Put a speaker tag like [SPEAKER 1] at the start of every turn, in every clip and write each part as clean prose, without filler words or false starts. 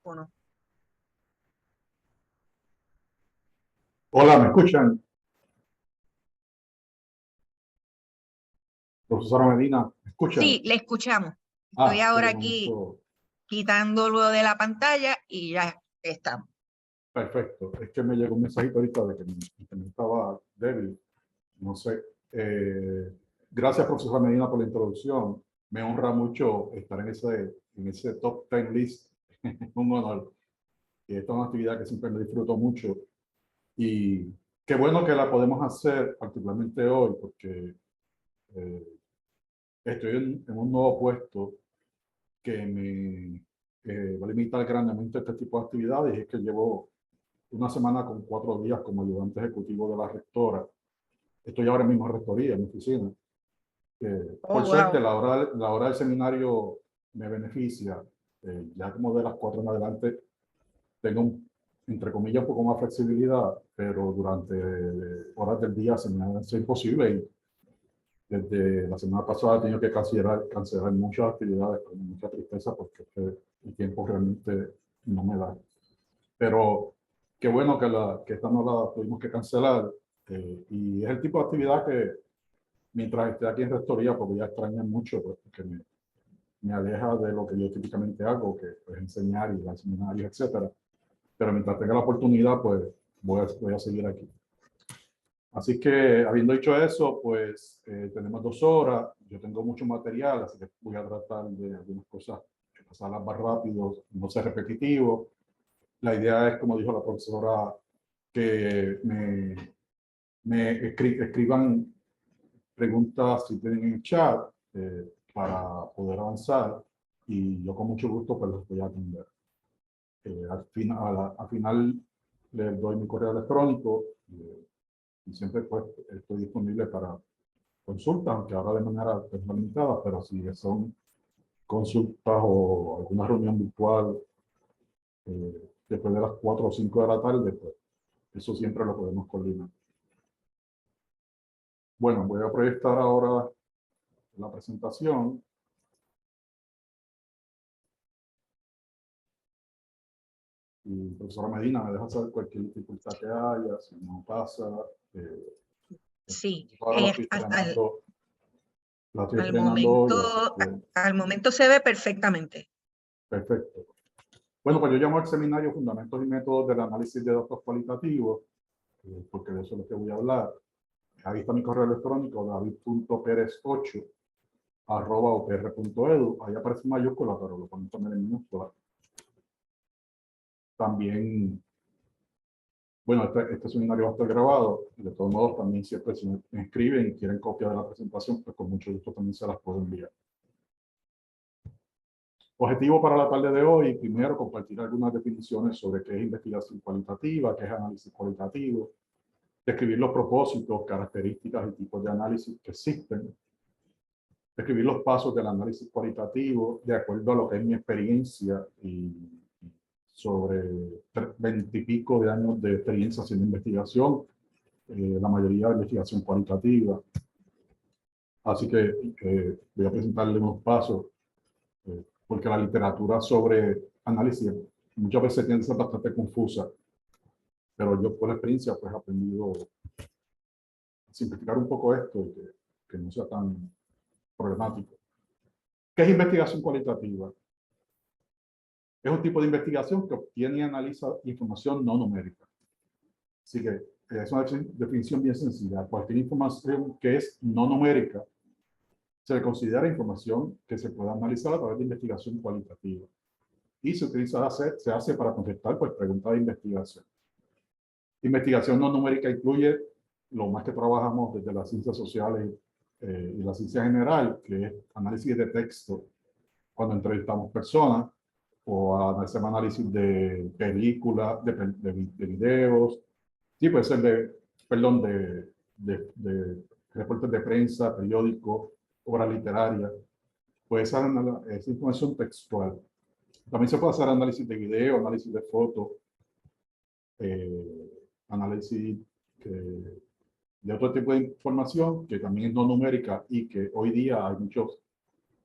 [SPEAKER 1] micrófono.
[SPEAKER 2] Hola, ¿me escuchan? Profesora Medina, ¿me escuchan?
[SPEAKER 1] Sí, le escuchamos. Estoy
[SPEAKER 2] Qué
[SPEAKER 1] ahora
[SPEAKER 2] bueno,
[SPEAKER 1] aquí
[SPEAKER 2] esto,
[SPEAKER 1] quitándolo de la pantalla y ya estamos.
[SPEAKER 2] perfecto. Es que me llegó un mensajito ahorita de que mi internet estaba débil. No sé. Gracias, profesora Medina, por la introducción. Me honra mucho estar en ese top 10 list. Un honor. Y esta es una actividad que siempre me disfruto mucho. Y qué bueno que la podemos hacer, particularmente hoy, porque eh, estoy en un nuevo puesto que me va a limitar grandemente este tipo de actividades, y es que llevo una semana con 4 días como ayudante ejecutivo de la rectora. Estoy ahora mismo en rectoría, en mi oficina.
[SPEAKER 1] Oh,
[SPEAKER 2] Por suerte,
[SPEAKER 1] wow.
[SPEAKER 2] la hora del seminario me beneficia. Ya como de las 4 en adelante tengo, entre comillas, un poco más flexibilidad, pero durante horas del día se me hace imposible. Y desde la semana pasada he tenido que cancelar muchas actividades con mucha tristeza, porque es que el tiempo realmente no me da. Pero qué bueno que esta no la tuvimos que cancelar. Y es el tipo de actividad que mientras esté aquí en rectoría, pues voy a extrañar mucho, pues, porque me aleja de lo que yo típicamente hago, que es enseñar y dar seminarios, etcétera. Pero mientras tenga la oportunidad, pues voy a seguir aquí. Así que, habiendo dicho eso, pues tenemos 2 horas. Yo tengo mucho material, así que voy a tratar de algunas cosas, pasarlas más rápido, no ser repetitivo. La idea es, como dijo la profesora, que escriban preguntas si tienen en el chat, para poder avanzar, y yo con mucho gusto pues los voy a atender. Al final les doy mi correo electrónico, y siempre pues estoy disponible para consultas, aunque ahora de manera limitada, pero si son consultas o alguna reunión virtual después de las 4 o 5 de la tarde, pues eso siempre lo podemos coordinar. Bueno, voy a proyectar ahora la presentación. Y profesora Medina, me deja saber cualquier dificultad que haya, si no pasa. eh,
[SPEAKER 1] Sí,
[SPEAKER 2] Ahora la estoy
[SPEAKER 1] al
[SPEAKER 2] estrenando hoy, así
[SPEAKER 1] momento,
[SPEAKER 2] que
[SPEAKER 1] al momento se ve perfectamente.
[SPEAKER 2] perfecto. Bueno, pues yo llamo al seminario Fundamentos y Métodos del Análisis de Datos Cualitativos, porque de eso es lo que voy a hablar. Ahí está mi correo electrónico, david.perez8@opr.edu. Ahí aparece en mayúscula, pero lo pueden poner en minúscula. También, bueno, este seminario va a estar grabado. Y de todos modos, también siempre si me escriben y quieren copia de la presentación, pues con mucho gusto también se las puedo enviar. Objetivo para la tarde de hoy: primero, compartir algunas definiciones sobre qué es investigación cualitativa, qué es análisis cualitativo, describir los propósitos, características y tipos de análisis que existen, describir los pasos del análisis cualitativo de acuerdo a lo que es mi experiencia y sobre 20 y pico de años de experiencia haciendo investigación, la mayoría de investigación cualitativa. Así que voy a presentarle unos pasos, porque la literatura sobre análisis muchas veces tiende a ser bastante confusa, pero yo por experiencia pues he aprendido a simplificar un poco esto y que no sea tan problemático. ¿Qué es investigación cualitativa? Es un tipo de investigación que obtiene y analiza información no numérica. Así que es una definición bien sencilla. Cualquier información que es no numérica se le considera información que se puede analizar a través de investigación cualitativa. Y se hace para contestar pues, preguntas de investigación. Investigación no numérica incluye lo más que trabajamos desde las ciencias sociales y la ciencia general, que es análisis de texto, cuando entrevistamos personas, o hacer análisis de películas, de videos. Sí, puede ser perdón, de reportes de prensa, periódicos, obra literaria. Puede ser esa información textual. También se puede hacer análisis de video, análisis de fotos, análisis de otro tipo de información que también es no numérica, y que hoy día hay muchos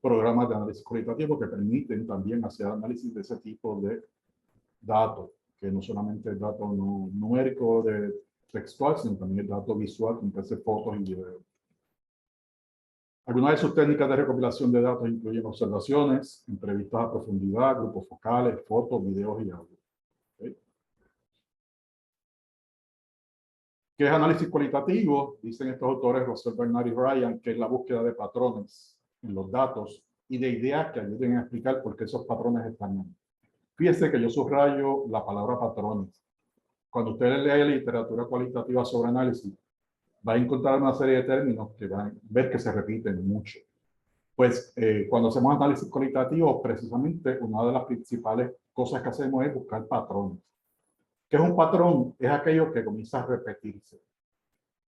[SPEAKER 2] programas de análisis cualitativo que permiten también hacer análisis de ese tipo de datos, que no solamente el dato numérico de textual, sino también el dato visual, como puede ser fotos y videos. Algunas de sus técnicas de recopilación de datos incluyen observaciones, entrevistas a profundidad, grupos focales, fotos, videos y audio. ¿Okay? ¿Qué es análisis cualitativo? Dicen estos autores, Russell, Bernard y Ryan, que es la búsqueda de patrones en los datos y de ideas que ayuden a explicar por qué esos patrones están ahí. Fíjese que yo subrayo la palabra patrones. Cuando usted lee literatura cualitativa sobre análisis, va a encontrar una serie de términos que van a ver que se repiten mucho. Pues cuando hacemos análisis cualitativo, precisamente una de las principales cosas que hacemos es buscar patrones. ¿Qué es un patrón? Es aquello que comienza a repetirse.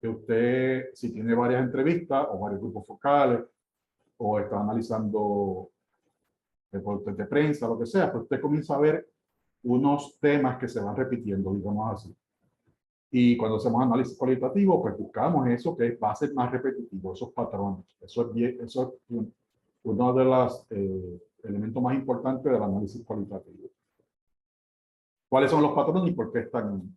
[SPEAKER 2] Que usted, si tiene varias entrevistas o varios grupos focales, o está analizando reportes de prensa, lo que sea, pues usted comienza a ver unos temas que se van repitiendo, digamos así. Y cuando hacemos análisis cualitativo, pues buscamos eso que va a ser más repetitivo, esos patrones. Eso es, bien, eso es uno de los elementos más importantes del análisis cualitativo. ¿Cuáles son los patrones y por qué están ahí?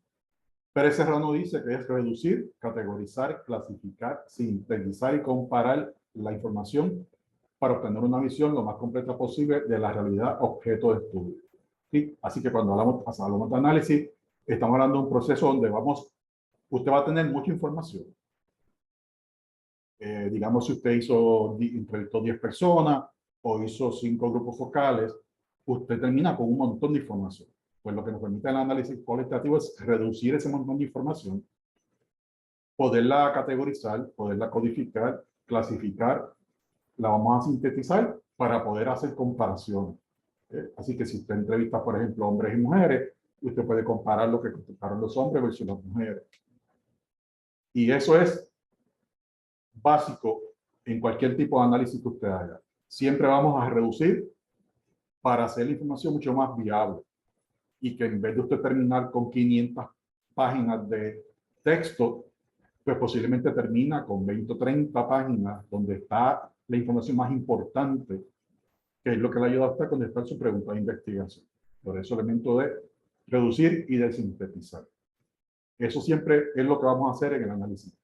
[SPEAKER 2] Pérez Serrano dice que es reducir, categorizar, clasificar, sintetizar y comparar la información para obtener una visión lo más completa posible de la realidad objeto de estudio. ¿Sí? Así que cuando hablamos de análisis, estamos hablando de un proceso donde usted va a tener mucha información. Digamos, si usted entrevistó 10 personas o hizo 5 grupos focales, usted termina con un montón de información. Pues lo que nos permite el análisis cualitativo es reducir ese montón de información, poderla categorizar, poderla codificar, clasificar, la vamos a sintetizar para poder hacer comparaciones. Así que si usted entrevista, por ejemplo, hombres y mujeres, usted puede comparar lo que contestaron los hombres versus las mujeres. Y eso es básico en cualquier tipo de análisis que usted haga. Siempre vamos a reducir para hacer la información mucho más viable. Y que en vez de usted terminar con 500 páginas de texto, pues posiblemente termina con 20 o 30 páginas donde está la información más importante, que es lo que le ayuda a usted a contestar su pregunta de investigación. Por eso el elemento de reducir y de sintetizar. Eso siempre es lo que vamos a hacer en el análisis.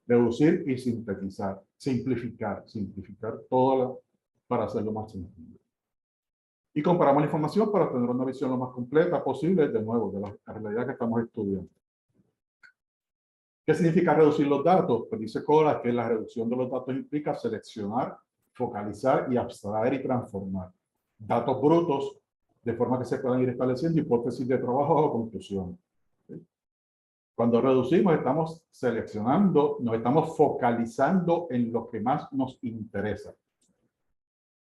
[SPEAKER 2] Reducir y sintetizar, simplificar todo para hacerlo más sencillo. Y comparamos la información para tener una visión lo más completa posible, de nuevo, de la realidad que estamos estudiando. ¿Qué significa reducir los datos? Pues dice Colas que la reducción de los datos implica seleccionar, focalizar y abstraer y transformar datos brutos de forma que se puedan ir estableciendo hipótesis de trabajo o conclusiones. ¿Sí? Cuando reducimos, estamos seleccionando, nos estamos focalizando en lo que más nos interesa.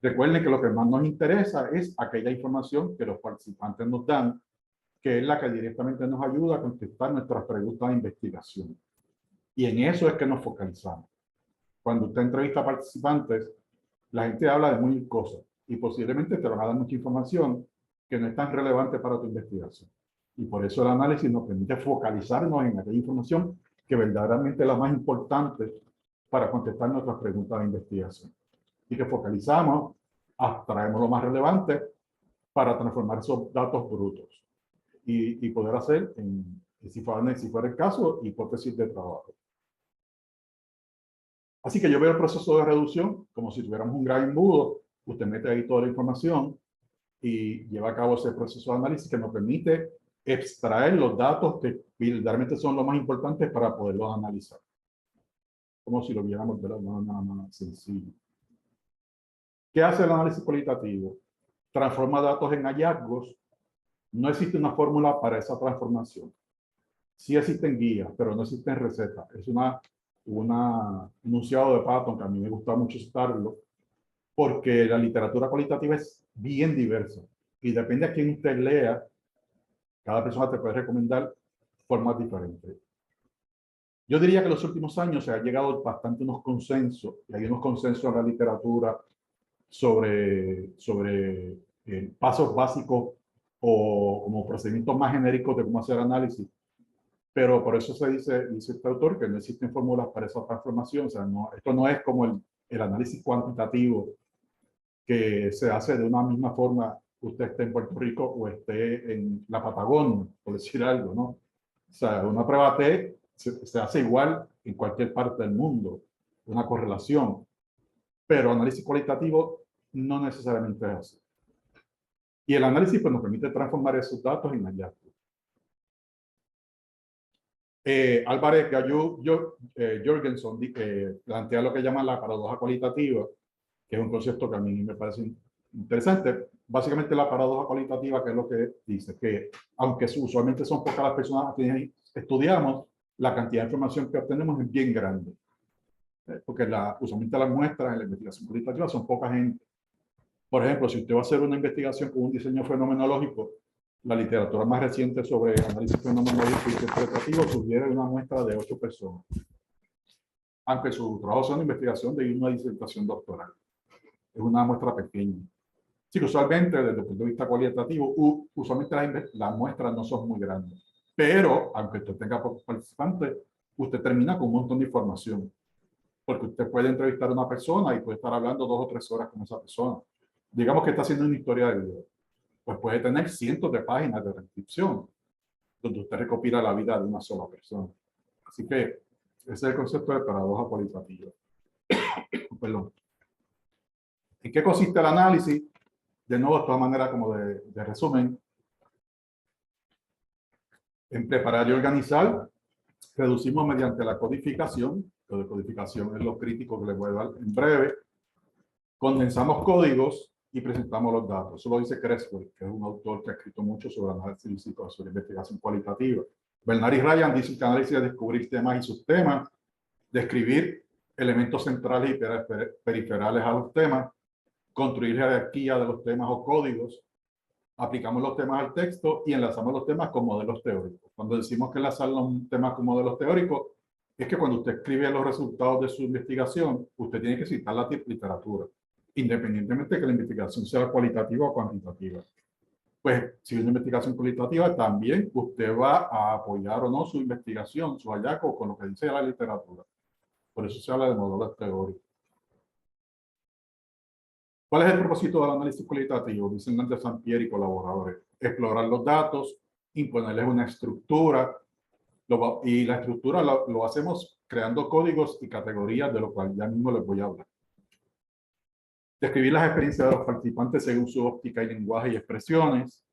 [SPEAKER 2] Recuerden que lo que más nos interesa es aquella información que los participantes nos dan, que es la que directamente nos ayuda a contestar nuestras preguntas de investigación. Y en eso es que nos focalizamos. Cuando usted entrevista a participantes, la gente habla de muchas cosas y posiblemente te van a dar mucha información que no es tan relevante para tu investigación. Y por eso el análisis nos permite focalizarnos en aquella información que verdaderamente es la más importante para contestar nuestras preguntas de investigación. Y que focalizamos, abstraemos lo más relevante para transformar esos datos brutos y poder hacer, si fuera el caso, hipótesis de trabajo. Así que yo veo el proceso de reducción como si tuviéramos un gran embudo. Usted mete ahí toda la información y lleva a cabo ese proceso de análisis que nos permite extraer los datos que verdaderamente son los más importantes para poderlos analizar. Como si lo viéramos de la manera más sencilla. ¿Qué hace el análisis cualitativo? Transforma datos en hallazgos. No existe una fórmula para esa transformación. Sí existen guías, pero no existen recetas. Es un enunciado de Patton que a mí me gusta mucho citarlo, porque la literatura cualitativa es bien diversa y depende a quién usted lea, cada persona te puede recomendar formas diferentes. Yo diría que en los últimos años se ha llegado bastante a unos consensos, y hay unos consensos en la literatura sobre pasos básicos o como procedimientos más genéricos de cómo hacer análisis. Pero por eso dice este autor que no existen fórmulas para esa transformación. O sea, esto no es como el análisis cuantitativo que se hace de una misma forma usted esté en Puerto Rico o esté en la Patagonia, por decir algo, ¿no? O sea, una prueba T se hace igual en cualquier parte del mundo, una correlación, pero análisis cualitativo no necesariamente es así. Y el análisis pues, nos permite transformar esos datos en hallazgos. Álvarez Gallú Jorgensen plantea lo que llaman la paradoja cualitativa, que es un concepto que a mí me parece interesante. Básicamente la paradoja cualitativa, que es lo que dice, que aunque usualmente son pocas las personas a quienes estudiamos, la cantidad de información que obtenemos es bien grande. Porque usualmente las muestras en la investigación cualitativa son poca gente. Por ejemplo, si usted va a hacer una investigación con un diseño fenomenológico, la literatura más reciente sobre análisis fenomenológico y interpretativo sugiere una muestra de 8 personas. Aunque su trabajo sea una investigación de una disertación doctoral. Es una muestra pequeña. Sí, que usualmente, desde el punto de vista cualitativo, usualmente las muestras no son muy grandes. Pero, aunque usted tenga pocos participantes, usted termina con un montón de información. Porque usted puede entrevistar a una persona y puede estar hablando 2 o 3 horas con esa persona. Digamos que está haciendo una historia de video. Pues puede tener cientos de páginas de transcripción, donde usted recopila la vida de una sola persona. Así que ese es el concepto de paradoja cualitativa. Perdón. ¿En qué consiste el análisis? De nuevo, de todas maneras, como de resumen, en preparar y organizar, reducimos mediante la codificación. Lo de codificación es lo crítico que les voy a dar en breve. Condensamos códigos y presentamos los datos. Eso lo dice Creswell, que es un autor que ha escrito mucho sobre análisis físico, sobre investigación cualitativa. Bernard y Ryan dicen que análisis es descubrir temas y subtemas, describir elementos centrales y periferales a los temas, construir jerarquía de los temas o códigos, aplicamos los temas al texto y enlazamos los temas con modelos teóricos. Cuando decimos que enlazar los temas con modelos teóricos, es que cuando usted escribe los resultados de su investigación, usted tiene que citar la literatura, independientemente de que la investigación sea cualitativa o cuantitativa. Pues, si es una investigación cualitativa, también usted va a apoyar o no su investigación, su hallazgo, con lo que dice la literatura. Por eso se habla de modelos teóricos. ¿Cuál es el propósito del análisis cualitativo? Dicen Nantes Sampieri y colaboradores. Explorar los datos, imponerles una estructura, y la estructura lo hacemos creando códigos y categorías, de lo cual ya mismo les voy a hablar. Describir las experiencias de los participantes según su óptica y lenguaje y expresiones.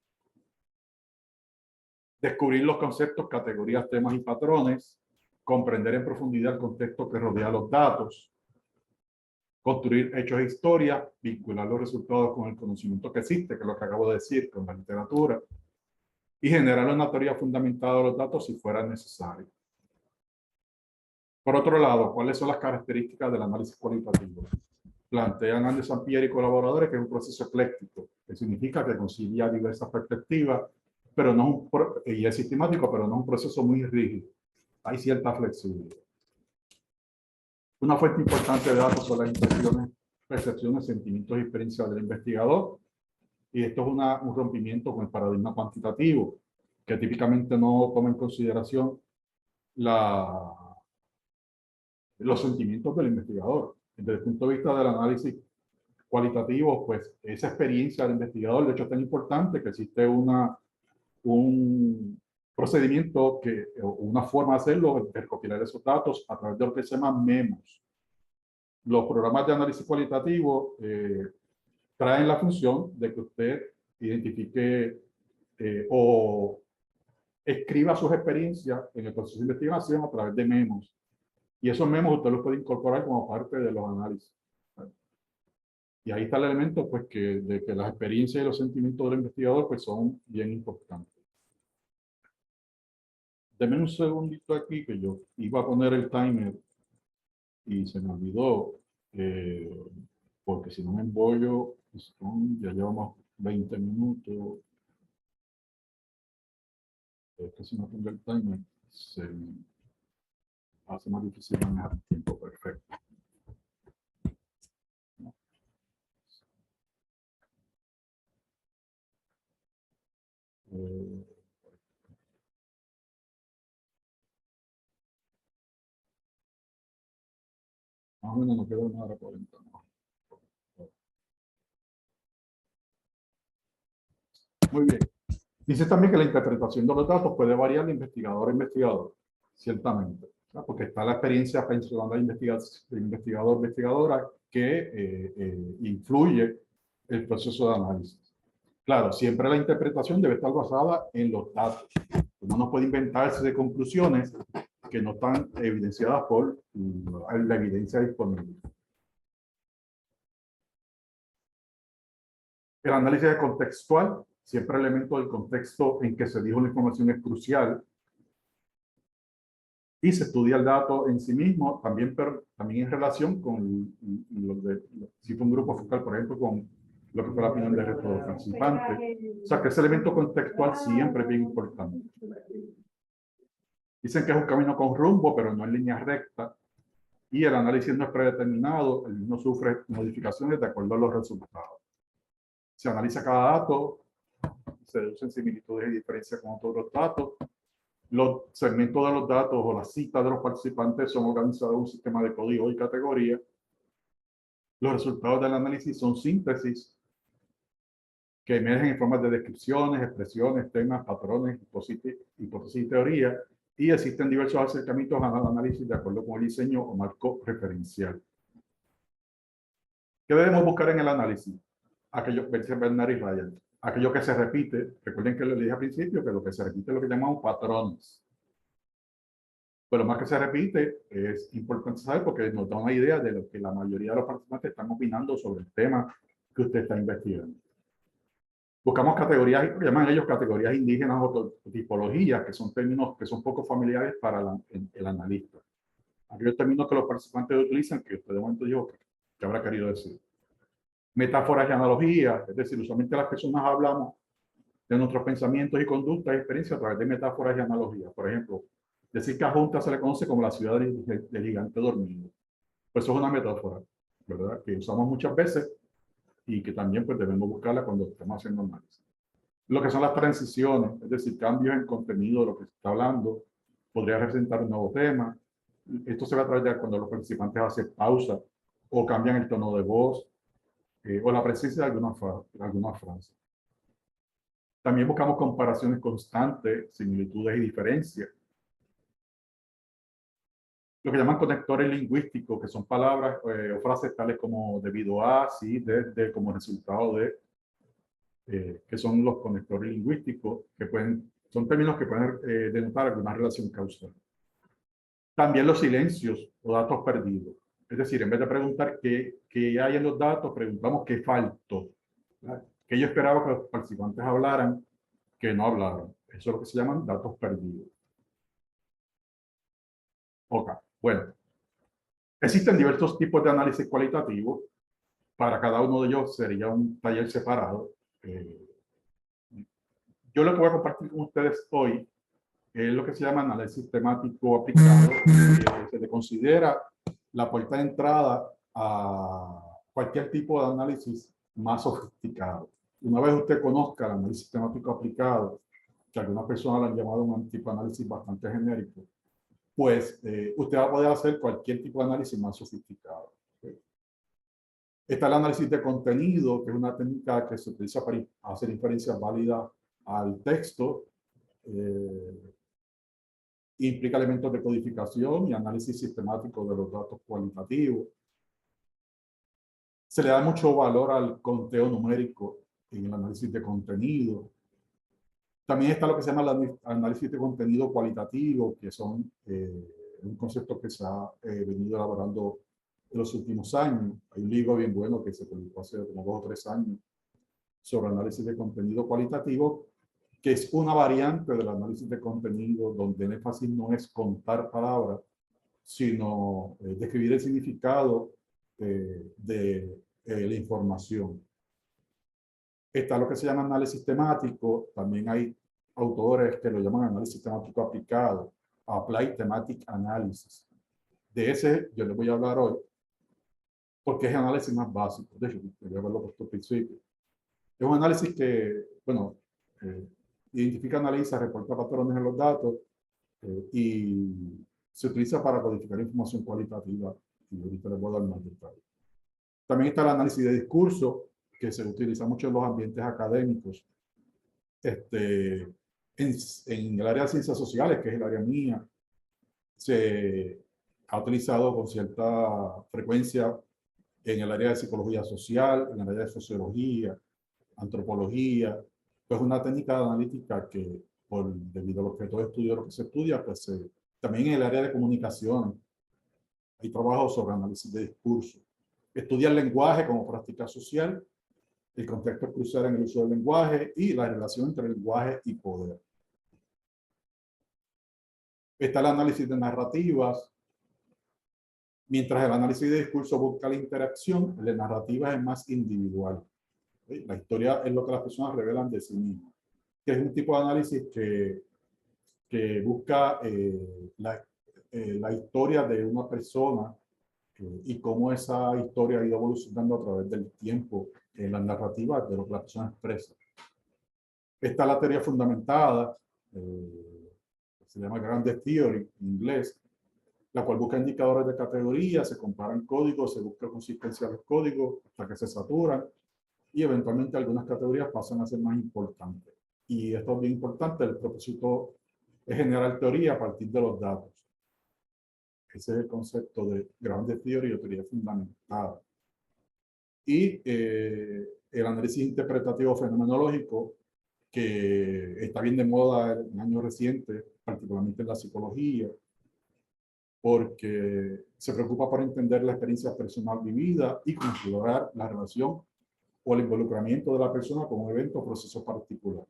[SPEAKER 2] Descubrir los conceptos, categorías, temas y patrones. Comprender en profundidad el contexto que rodea los datos. Construir hechos e historia, vincular los resultados con el conocimiento que existe, que es lo que acabo de decir, con la literatura, y generar una teoría fundamentada de los datos si fuera necesario. Por otro lado, ¿cuáles son las características del análisis cualitativo? Plantean Andy Sampieri y colaboradores que es un proceso ecléctico, que significa que concilia diversas perspectivas, pero no y es sistemático, pero no es un proceso muy rígido. Hay cierta flexibilidad. Una fuente importante de datos son las impresiones, percepciones, sentimientos y experiencias del investigador. Y esto es un rompimiento con el paradigma cuantitativo, que típicamente no toma en consideración los sentimientos del investigador. Desde el punto de vista del análisis cualitativo, pues esa experiencia del investigador, de hecho, es tan importante que existe un procedimiento, una forma de hacerlo, de recopilar esos datos a través de lo que se llama memos. Los programas de análisis cualitativo traen la función de que usted identifique o escriba sus experiencias en el proceso de investigación a través de memos. Y esos memos usted los puede incorporar como parte de los análisis. Y ahí está el elemento pues, de que las experiencias y los sentimientos del investigador pues, son bien importantes. Deme un segundito aquí que yo iba a poner el timer y se me olvidó, porque si no me embollo, ya llevamos 20 minutos. Es que si no pongo el timer, se me hace más difícil manejar el tiempo. Perfecto. Más o menos no queda una hora 40. ¿No? Muy bien. Dice también que la interpretación de los datos puede variar de investigador a investigador, ciertamente, ¿no? Porque está la experiencia personal de investigador, investigadora, que influye el proceso de análisis. Claro, siempre la interpretación debe estar basada en los datos. Uno no puede inventarse de conclusiones que no están evidenciadas por la evidencia disponible. El análisis contextual, siempre el elemento del contexto en que se dijo la información es crucial. Y se estudia el dato en sí mismo, también, pero también en relación con si fue un grupo focal, por ejemplo, con lo que fue la opinión del resto de los participantes. O sea, que ese elemento contextual siempre es bien importante. Dicen que es un camino con rumbo, pero no en línea recta. Y el análisis no es predeterminado, el mismo sufre modificaciones de acuerdo a los resultados. Se analiza cada dato, se deducen similitudes y diferencias con otros datos. Los segmentos de los datos o las citas de los participantes son organizados en un sistema de código y categoría. Los resultados del análisis son síntesis que emergen en formas de descripciones, expresiones, temas, patrones, hipótesis y teoría. Y existen diversos acercamientos al análisis de acuerdo con el diseño o marco referencial. ¿Qué debemos buscar en el análisis? Aquello, Bernard y Ryan, aquello que se repite. Recuerden que les dije al principio que lo que se repite es lo que llamamos patrones. Pero más que se repite, es importante saber porque nos da una idea de lo que la mayoría de los participantes están opinando sobre el tema que usted está investigando. Buscamos categorías, llaman ellos categorías indígenas o tipologías, que son términos que son poco familiares para el analista. Aquellos términos que los participantes utilizan, que usted de momento dijo que habrá querido decir. Metáforas y analogías, es decir, usualmente las personas hablamos de nuestros pensamientos y conductas y experiencias a través de metáforas y analogías. Por ejemplo, decir que a Junta se le conoce como la ciudad del gigante dormido. Pues eso es una metáfora, ¿verdad? Que usamos muchas veces y que también pues debemos buscarla cuando estamos haciendo análisis. Lo que son las transiciones, es decir, cambios en contenido de lo que se está hablando, podría representar un nuevo tema. Esto se va a traer cuando los participantes hacen pausa o cambian el tono de voz o la presencia de alguna frase. También buscamos comparaciones constantes, similitudes y diferencias. Lo que llaman conectores lingüísticos, que son palabras o frases tales como debido a, sí, de, como resultado de, que son los conectores lingüísticos, que son términos que pueden denotar alguna relación causal. También los silencios o datos perdidos. Es decir, en vez de preguntar qué hay en los datos, preguntamos qué faltó. ¿Verdad? Que yo esperaba que los participantes hablaran, que no hablaron. Eso es lo que se llaman datos perdidos. Ok, bueno. Existen diversos tipos de análisis cualitativo. Para cada uno de ellos sería un taller separado. Yo lo que voy a compartir con ustedes hoy es lo que se llama análisis temático aplicado, que se le considera la puerta de entrada a cualquier tipo de análisis más sofisticado. Una vez usted conozca el análisis temático aplicado, que algunas personas lo han llamado un tipo de análisis bastante genérico, pues usted va a poder hacer cualquier tipo de análisis más sofisticado. Está el análisis de contenido, que es una técnica que se utiliza para hacer inferencias válidas al texto. Implica elementos de codificación y análisis sistemático de los datos cualitativos. Se le da mucho valor al conteo numérico en el análisis de contenido. También está lo que se llama el análisis de contenido cualitativo, que son un concepto que se ha venido elaborando en los últimos años. Hay un libro bien bueno que se publicó hace como 2 o 3 años sobre análisis de contenido cualitativo, que es una variante del análisis de contenido donde el énfasis no es contar palabras, sino describir el significado de la información. Está lo que se llama análisis temático. También hay autores que lo llaman análisis temático aplicado, Applied Thematic Analysis. De ese yo les voy a hablar hoy, porque es el análisis más básico. De hecho, voy a verlo por tu principio. Es un análisis que, bueno, identifica, analiza, reporta patrones en los datos y se utiliza para codificar información cualitativa. Y ahorita les voy a dar más detalles. También está el análisis de discurso, que se utiliza mucho en los ambientes académicos en el área de ciencias sociales, que es el área mía, se ha utilizado con cierta frecuencia en el área de psicología social, en el área de sociología, antropología. Pues una técnica analítica que, debido al objeto de estudio de lo que se estudia, pues también en el área de comunicación hay trabajos sobre análisis de discurso. Estudia el lenguaje como práctica social, el contexto crucial en el uso del lenguaje y la relación entre lenguaje y poder. Está el análisis de narrativas. Mientras el análisis de discurso busca la interacción, el de narrativas es más individual. ¿Sí? La historia es lo que las personas revelan de sí mismas, que es un tipo de análisis que busca la historia de una persona y cómo esa historia ha ido evolucionando a través del tiempo en las narrativas de lo que la persona expresa. Está la teoría fundamentada, se llama Grounded Theory en inglés, la cual busca indicadores de categoría, se comparan códigos, se busca consistencia de los códigos hasta que se saturan y eventualmente algunas categorías pasan a ser más importantes. Y esto es bien importante, el propósito es generar teoría a partir de los datos. Ese es el concepto de Grounded Theory o teoría fundamentada. Y el análisis interpretativo fenomenológico, que está bien de moda en años recientes, particularmente en la psicología, porque se preocupa por entender la experiencia personal vivida y configurar la relación o el involucramiento de la persona con un evento o proceso particular.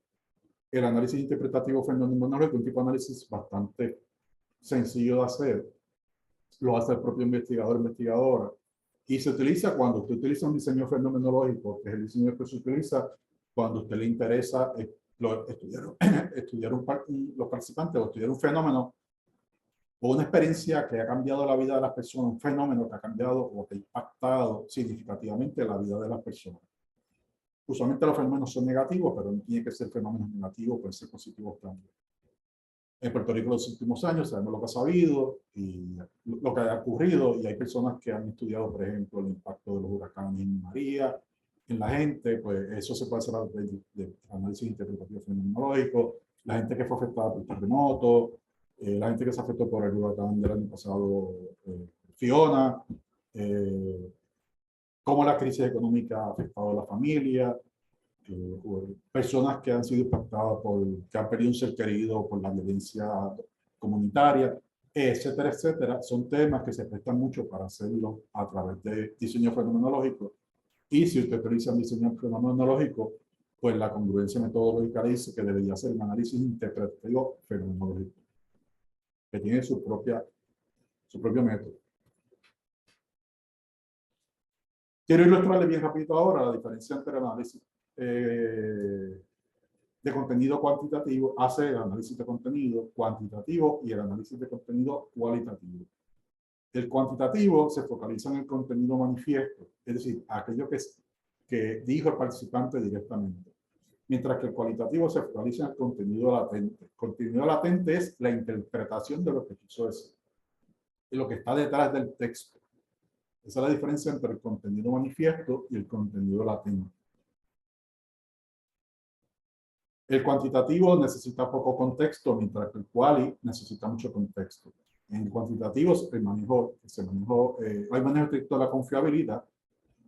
[SPEAKER 2] El análisis interpretativo fenomenológico es un tipo de análisis bastante sencillo de hacer. Lo hace el propio investigador o investigadora. Y se utiliza cuando usted utiliza un diseño fenomenológico, que es el diseño que se utiliza cuando a usted le interesa estudiar los participantes o estudiar un fenómeno o una experiencia que ha cambiado la vida de las personas, un fenómeno que ha cambiado o que ha impactado significativamente la vida de las personas. Usualmente los fenómenos son negativos, pero no tiene que ser fenómenos negativos, pueden ser positivos también. En Puerto Rico en los últimos años sabemos lo que ha sabido y lo que ha ocurrido, y hay personas que han estudiado, por ejemplo, el impacto de los huracanes en María en la gente, pues eso se puede hacer a través de análisis interpretativo fenomenológico, la gente que fue afectada por terremotos, la gente que se afectó por el huracán del año pasado, Fiona, cómo la crisis económica ha afectado a la familia, personas que han sido impactadas que han perdido un ser querido por la violencia comunitaria, etcétera, etcétera. Son temas que se prestan mucho para hacerlo a través de diseño fenomenológico. Y si usted utiliza un diseño fenomenológico, pues la congruencia metodológica dice que debería ser un análisis interpretativo fenomenológico, que tiene su propio método. Quiero ilustrarle bien rápido ahora la diferencia entre el análisis de contenido cuantitativo, hace el análisis de contenido cuantitativo y el análisis de contenido cualitativo. El cuantitativo se focaliza en el contenido manifiesto, es decir, aquello que dijo el participante directamente, mientras que el cualitativo se focaliza en el contenido latente. El contenido latente es la interpretación de lo que quiso decir, de lo que está detrás del texto. Esa es la diferencia entre el contenido manifiesto y el contenido latente. El cuantitativo necesita poco contexto, mientras que el quali necesita mucho contexto. En cuantitativo hay manejo estricto de la confiabilidad.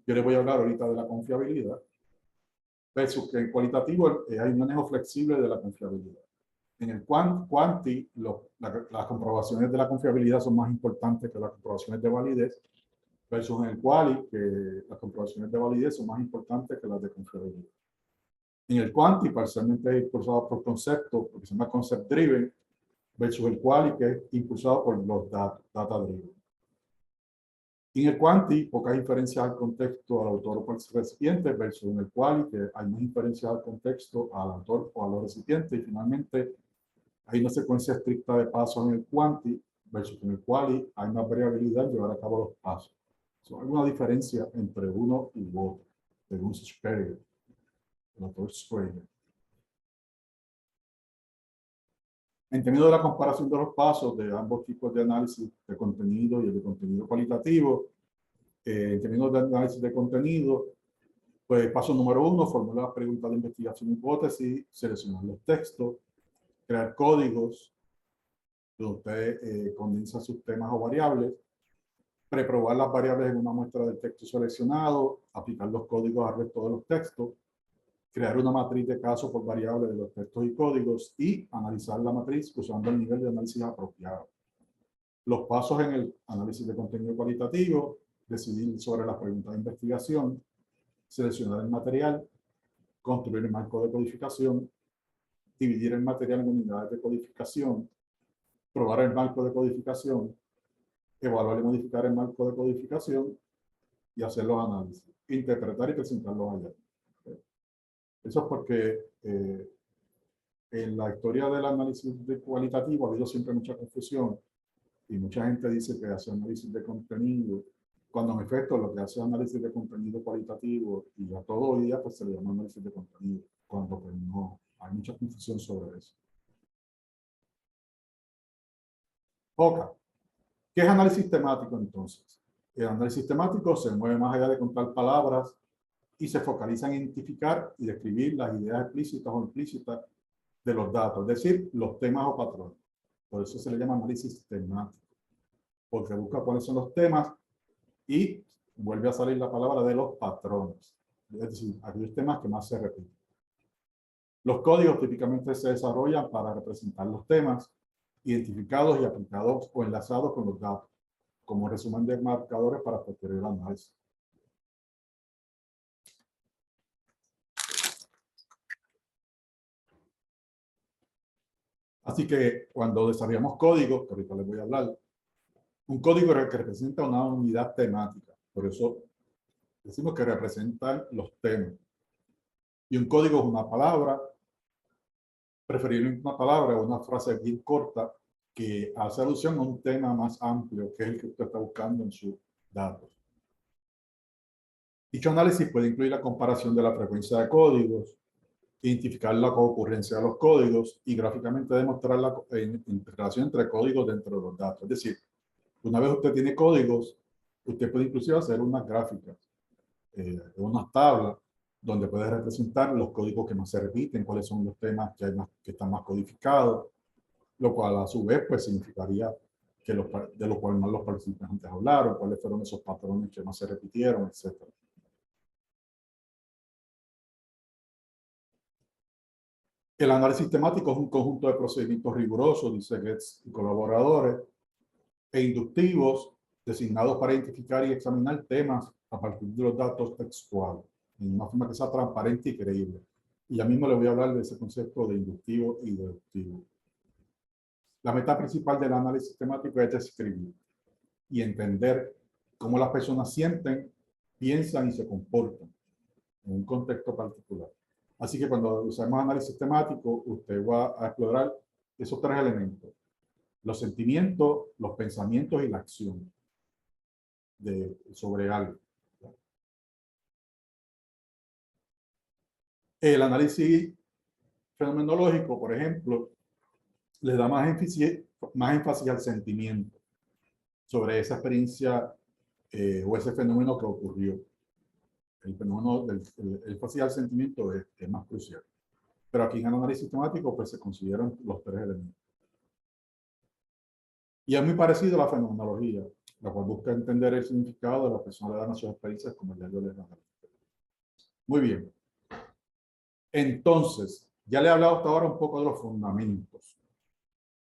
[SPEAKER 2] Yo les voy a hablar ahorita de la confiabilidad. Versus que en cualitativo hay un manejo flexible de la confiabilidad. En el quanti, las comprobaciones de la confiabilidad son más importantes que las comprobaciones de validez. Versus en el quali, que las comprobaciones de validez son más importantes que las de confiabilidad. En el quanti, parcialmente es impulsado por conceptos, porque se llama concept driven, versus el quali, que es impulsado por los data driven. En el quanti, pocas inferencias al contexto al autor o al recipiente, versus en el quali, que hay más inferencias al contexto al autor o a los recipientes. Y finalmente, hay una secuencia estricta de pasos en el quanti, versus en el quali hay más variabilidad en llevar a cabo los pasos. ¿Hay alguna diferencia entre uno y otro, según Sperger? El autor Sperger. En términos de la comparación de los pasos de ambos tipos de análisis de contenido y el de contenido cualitativo, en términos de análisis de contenido, Pues paso número 1, formular las preguntas de investigación e hipótesis, seleccionar los textos, crear códigos, donde usted condensa sus temas o variables, preprobar las variables en una muestra del texto seleccionado, aplicar los códigos al resto de los textos, crear una matriz de casos por variables de los textos y códigos y analizar la matriz usando el nivel de análisis apropiado. Los pasos en el análisis de contenido cualitativo: decidir sobre las preguntas de investigación, seleccionar el material, construir el marco de codificación, dividir el material en unidades de codificación, probar el marco de codificación, evaluar y modificar el marco de codificación y hacer los análisis, interpretar y presentar los hallazgos. Eso es porque en la historia del análisis cualitativo ha habido siempre mucha confusión y mucha gente dice que hace análisis de contenido, cuando en efecto lo que hace análisis de contenido cualitativo y a todo hoy día pues se le llama análisis de contenido, cuando pues no, hay mucha confusión sobre eso. Ok, ¿qué es análisis temático entonces? El análisis temático se mueve más allá de contar palabras y se focaliza en identificar y describir las ideas explícitas o implícitas de los datos, es decir, los temas o patrones. Por eso se le llama análisis temático, porque busca cuáles son los temas y vuelve a salir la palabra de los patrones, es decir, aquellos temas que más se repiten. Los códigos típicamente se desarrollan para representar los temas identificados y aplicados o enlazados con los datos, como resumen de marcadores para posterior análisis. Así que cuando desarrollamos códigos, que ahorita les voy a hablar, un código que representa una unidad temática, por eso decimos que representan los temas. Y un código es una palabra, preferiblemente una palabra o una frase bien corta que hace alusión a un tema más amplio, que es el que usted está buscando en sus datos. Dicho análisis puede incluir la comparación de la frecuencia de códigos, identificar la concurrencia de los códigos y gráficamente demostrar la relación entre códigos dentro de los datos. Es decir, una vez usted tiene códigos, usted puede inclusive hacer unas gráficas, unas tablas, donde puede representar los códigos que más se repiten, cuáles son los temas que, que están más codificados, lo cual a su vez pues significaría que de los cuales más los participantes hablaron, cuáles fueron esos patrones que más se repitieron, etc. El análisis temático es un conjunto de procedimientos rigurosos, dice Goetz y colaboradores, e inductivos designados para identificar y examinar temas a partir de los datos textuales, en una forma que sea transparente y creíble. Y ya mismo les voy a hablar de ese concepto de inductivo y deductivo. La meta principal del análisis temático es describir y entender cómo las personas sienten, piensan y se comportan en un contexto particular. Así que cuando usamos análisis temático, usted va a explorar esos tres elementos: los sentimientos, los pensamientos y la acción sobre algo. El análisis fenomenológico, por ejemplo, le da más énfasis al sentimiento sobre esa experiencia o ese fenómeno que ocurrió. El fenómeno del énfasis al sentimiento es más crucial. Pero aquí en el análisis temático pues se consideran los tres elementos. Y es muy parecido a la fenomenología, la cual busca entender el significado de la persona, le dan a sus experiencias, como ya yo les dije. Muy bien. Entonces, ya le he hablado hasta ahora un poco de los fundamentos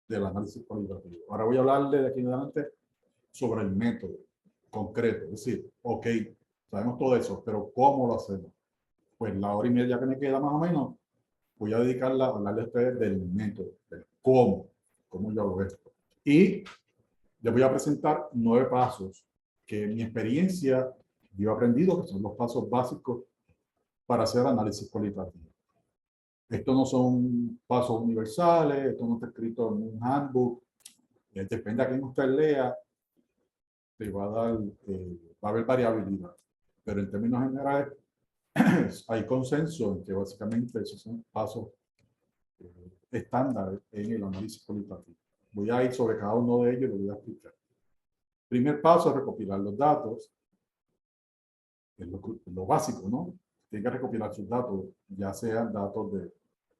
[SPEAKER 2] del análisis cualitativo. Ahora voy a hablarle de aquí en adelante sobre el método concreto. Es decir, ok, sabemos todo eso, pero ¿cómo lo hacemos? Pues la hora y media que me queda más o menos, voy a dedicarla a hablarle a ustedes del método, del cómo yo hago esto. Y les voy a presentar 9 pasos que en mi experiencia yo he aprendido, que son los pasos básicos para hacer análisis cualitativo. Estos no son pasos universales, esto no está escrito en un handbook. Depende a quién usted lea, te va a dar, va a haber variabilidad. Pero en términos generales, hay consenso en que básicamente esos son pasos estándar en el análisis cualitativo. Voy a ir sobre cada uno de ellos y lo voy a explicar. Primer paso es recopilar los datos. Es lo básico, ¿no? tiene que recopilar sus datos, ya sean datos de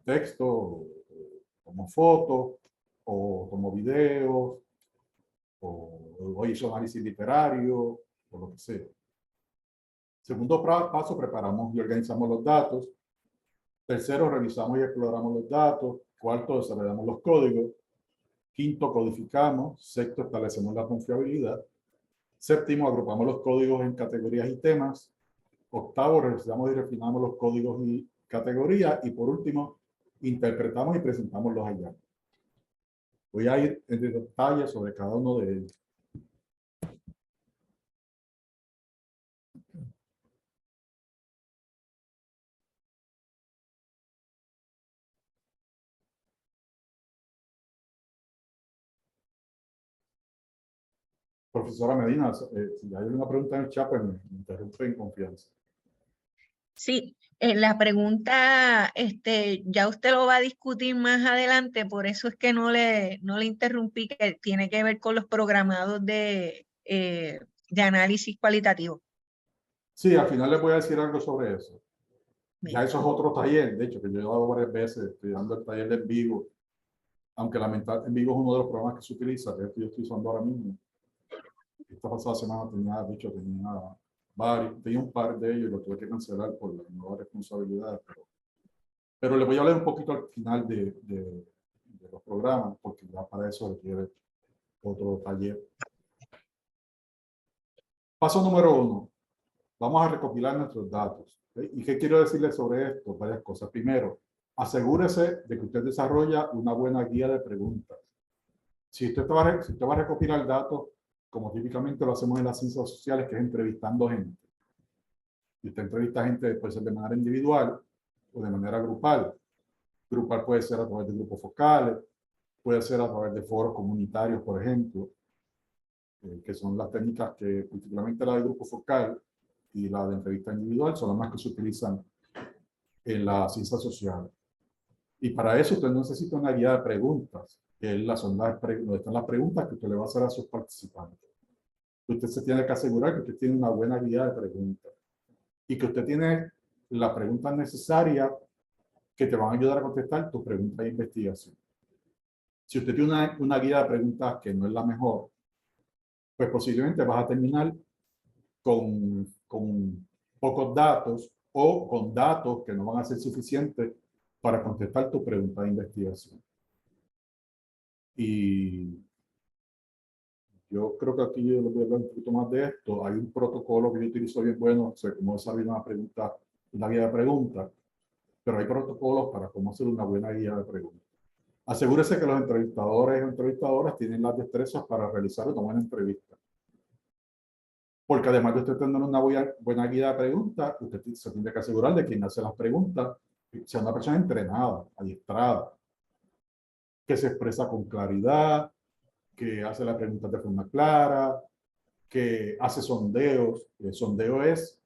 [SPEAKER 2] texto, como fotos, o como videos, o hizo análisis literario, o lo que sea. Segundo paso, preparamos y organizamos los datos. Tercero, revisamos y exploramos los datos. Cuarto, desarrollamos los códigos. Quinto, codificamos. Sexto, establecemos la confiabilidad. Séptimo, agrupamos los códigos en categorías y temas. Octavo, revisamos y refinamos los códigos y categorías. Y por último, interpretamos y presentamos los hallazgos. Voy a ir en detalle sobre cada uno de ellos. Profesora Medina, si hay una pregunta en el chat, pues me interrumpe en confianza.
[SPEAKER 1] Sí, la pregunta, ya usted lo va a discutir más adelante, por eso es que no le interrumpí, que tiene que ver con los programados de análisis cualitativo.
[SPEAKER 2] Sí, al final les voy a decir algo sobre eso.
[SPEAKER 1] Bien.
[SPEAKER 2] Ya eso es otro taller, de hecho, que yo he dado varias veces, estoy dando el taller de En Vivo, aunque lamentablemente En Vivo es uno de los programas que se utiliza, que es el que yo estoy usando ahora mismo. Esta pasada semana tenía, de hecho, tenía un par de ellos y lo tuve que cancelar por la nueva responsabilidad. Pero le voy a hablar un poquito al final de los programas, porque ya para eso requiere otro taller. Paso número 1. Vamos a recopilar nuestros datos. ¿Sí? ¿Y qué quiero decirles sobre esto? Varias cosas. Primero, asegúrese de que usted desarrolla una buena guía de preguntas. Si usted va a recopilar datos, como típicamente lo hacemos en las ciencias sociales, que es entrevistando gente. Y usted entrevista gente, puede ser de manera individual o de manera grupal. Grupal puede ser a través de grupos focales, puede ser a través de foros comunitarios, por ejemplo, que son las técnicas que, particularmente la de grupo focal y la de entrevista individual, son las más que se utilizan en la ciencia social. Y para eso usted necesita una guía de preguntas, que es donde están las preguntas que usted le va a hacer a sus participantes. Usted se tiene que asegurar que usted tiene una buena guía de preguntas y que usted tiene las preguntas necesarias que te van a ayudar a contestar tu pregunta de investigación. Si usted tiene una guía de preguntas que no es la mejor, pues posiblemente vas a terminar con pocos datos o con datos que no van a ser suficientes para contestar tu pregunta de investigación. Y yo creo que aquí yo les voy a hablar un poquito más de esto. Hay un protocolo que yo utilizo bien bueno, sobre cómo desarrollar una guía de preguntas, pero hay protocolos para cómo hacer una buena guía de preguntas. Asegúrese que los entrevistadores o entrevistadoras tienen las destrezas para realizar una buena entrevista. Porque además de usted tener una buena guía de preguntas, usted se tiene que asegurar de quien hace las preguntas sea una persona entrenada, adiestrada, que se expresa con claridad, que hace las preguntas de forma clara, que hace sondeos. El sondeo es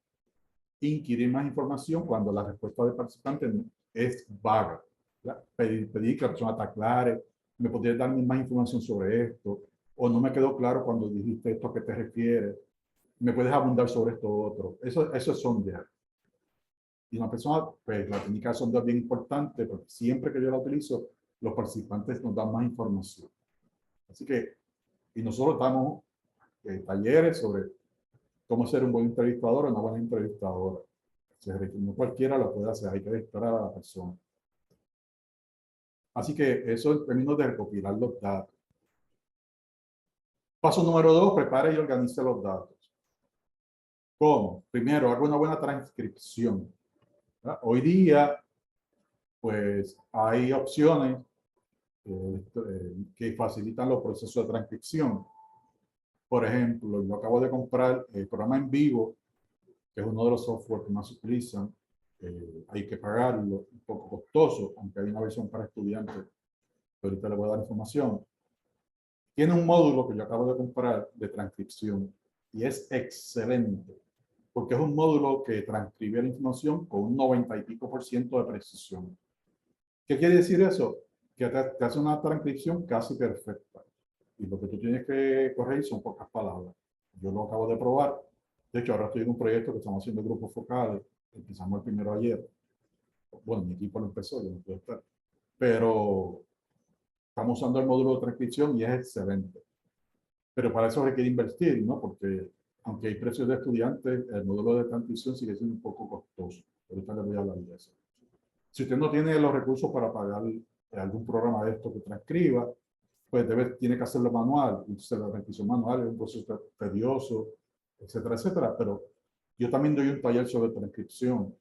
[SPEAKER 2] inquirir más información cuando la respuesta del participante es vaga. Pedir que la persona te aclare, me podrías darme más información sobre esto, o no me quedó claro cuando dijiste esto a qué te refieres, me puedes abundar sobre esto otro. Eso es sondear. Y una persona, pues la técnica de sondeo es bien importante, porque siempre que yo la utilizo, los participantes nos dan más información. Así que, y nosotros damos talleres sobre cómo ser un buen entrevistador o una buena entrevistadora. No cualquiera lo puede hacer, hay que adestrar a la persona. Así que eso en términos de recopilar los datos. Paso número 2, prepare y organice los datos. ¿Cómo? Primero, haga una buena transcripción. ¿Verdad? Hoy día, pues hay opciones que facilitan los procesos de transcripción. Por ejemplo, yo acabo de comprar el programa En Vivo, que es uno de los software que más se utilizan. Hay que pagarlo, un poco costoso, aunque hay una versión para estudiantes, pero ahorita le voy a dar información. Tiene un módulo que yo acabo de comprar de transcripción y es excelente, porque es un módulo que transcribe la información con un 90 y pico % de precisión. ¿Qué quiere decir eso? Que te hace una transcripción casi perfecta. Y lo que tú tienes que corregir son pocas palabras. Yo lo acabo de probar. De hecho, ahora estoy en un proyecto que estamos haciendo grupos focales Empezamos el primero ayer. Bueno, mi equipo lo empezó, yo no puedo estar. Pero estamos usando el módulo de transcripción y es excelente. Pero para eso requiere invertir, ¿no? Porque aunque hay precios de estudiantes, el módulo de transcripción sigue siendo un poco costoso. Ahorita les voy a hablar de eso. Si usted no tiene los recursos para pagar algún programa de esto que transcriba, pues tiene que hacerlo manual. Entonces la transcripción manual es un proceso tedioso, etcétera, etcétera. Pero yo también doy un taller sobre transcripción,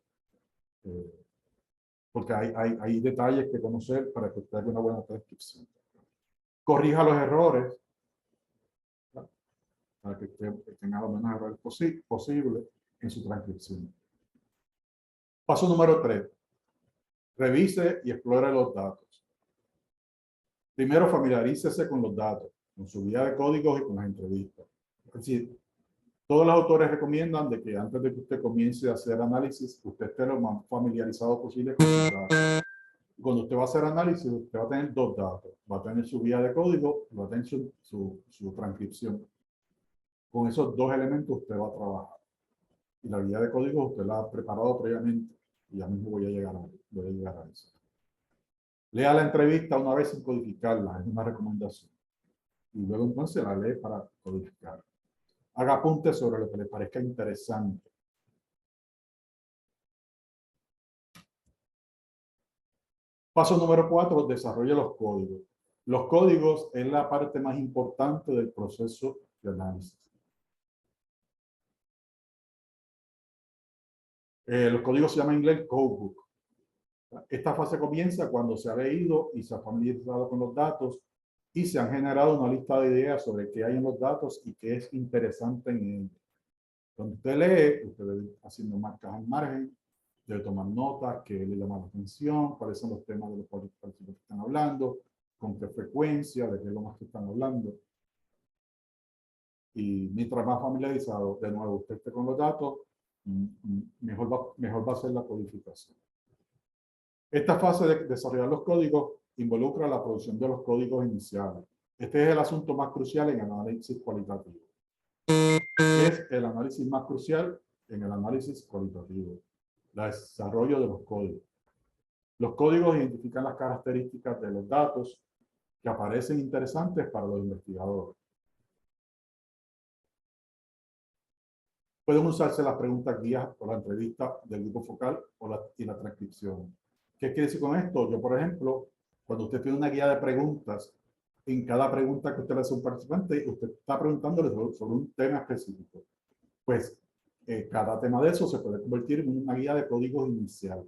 [SPEAKER 2] porque hay detalles que conocer para que usted haga una buena transcripción. Corrija los errores, ¿no? Para que usted tenga los menos errores posibles en su transcripción. Paso número 3. Revise y explore los datos. Primero, familiarícese con los datos, con su guía de códigos y con las entrevistas. Es decir, todos los autores recomiendan de que antes de que usted comience a hacer análisis, usted esté lo más familiarizado posible con sus datos. Cuando usted va a hacer análisis, usted va a tener dos datos. Va a tener su guía de código y va a tener su transcripción. Con esos dos elementos usted va a trabajar. Y la guía de código usted la ha preparado previamente. Y ya mismo voy a llegar a eso. Lea la entrevista una vez sin codificarla, es una recomendación. Y luego entonces la lee para codificar. Haga apuntes sobre lo que le parezca interesante. Paso número 4, desarrolle los códigos. Los códigos es la parte más importante del proceso de análisis. Los códigos se llaman en inglés codebook. Esta fase comienza cuando se ha leído y se ha familiarizado con los datos y se han generado una lista de ideas sobre qué hay en los datos y qué es interesante en ellos. Cuando usted lee, usted debe haciendo marcas al margen, debe tomar notas, qué le llama la atención, cuáles son los temas de los cuales están hablando, con qué frecuencia, de qué es lo más que están hablando. Y mientras más familiarizado, de nuevo, usted esté con los datos, mejor va a ser la codificación. Esta fase de desarrollar los códigos involucra la producción de los códigos iniciales. Este es el asunto más crucial en el análisis cualitativo. Es el análisis más crucial en el análisis cualitativo. El desarrollo de los códigos. Los códigos identifican las características de los datos que aparecen interesantes para los investigadores. Pueden usarse las preguntas guías o la entrevista del grupo focal y la transcripción. ¿Qué quiere decir con esto? Yo, por ejemplo, cuando usted tiene una guía de preguntas, en cada pregunta que usted le hace a un participante, usted está preguntándole sobre un tema específico. Pues cada tema de eso se puede convertir en una guía de códigos inicial,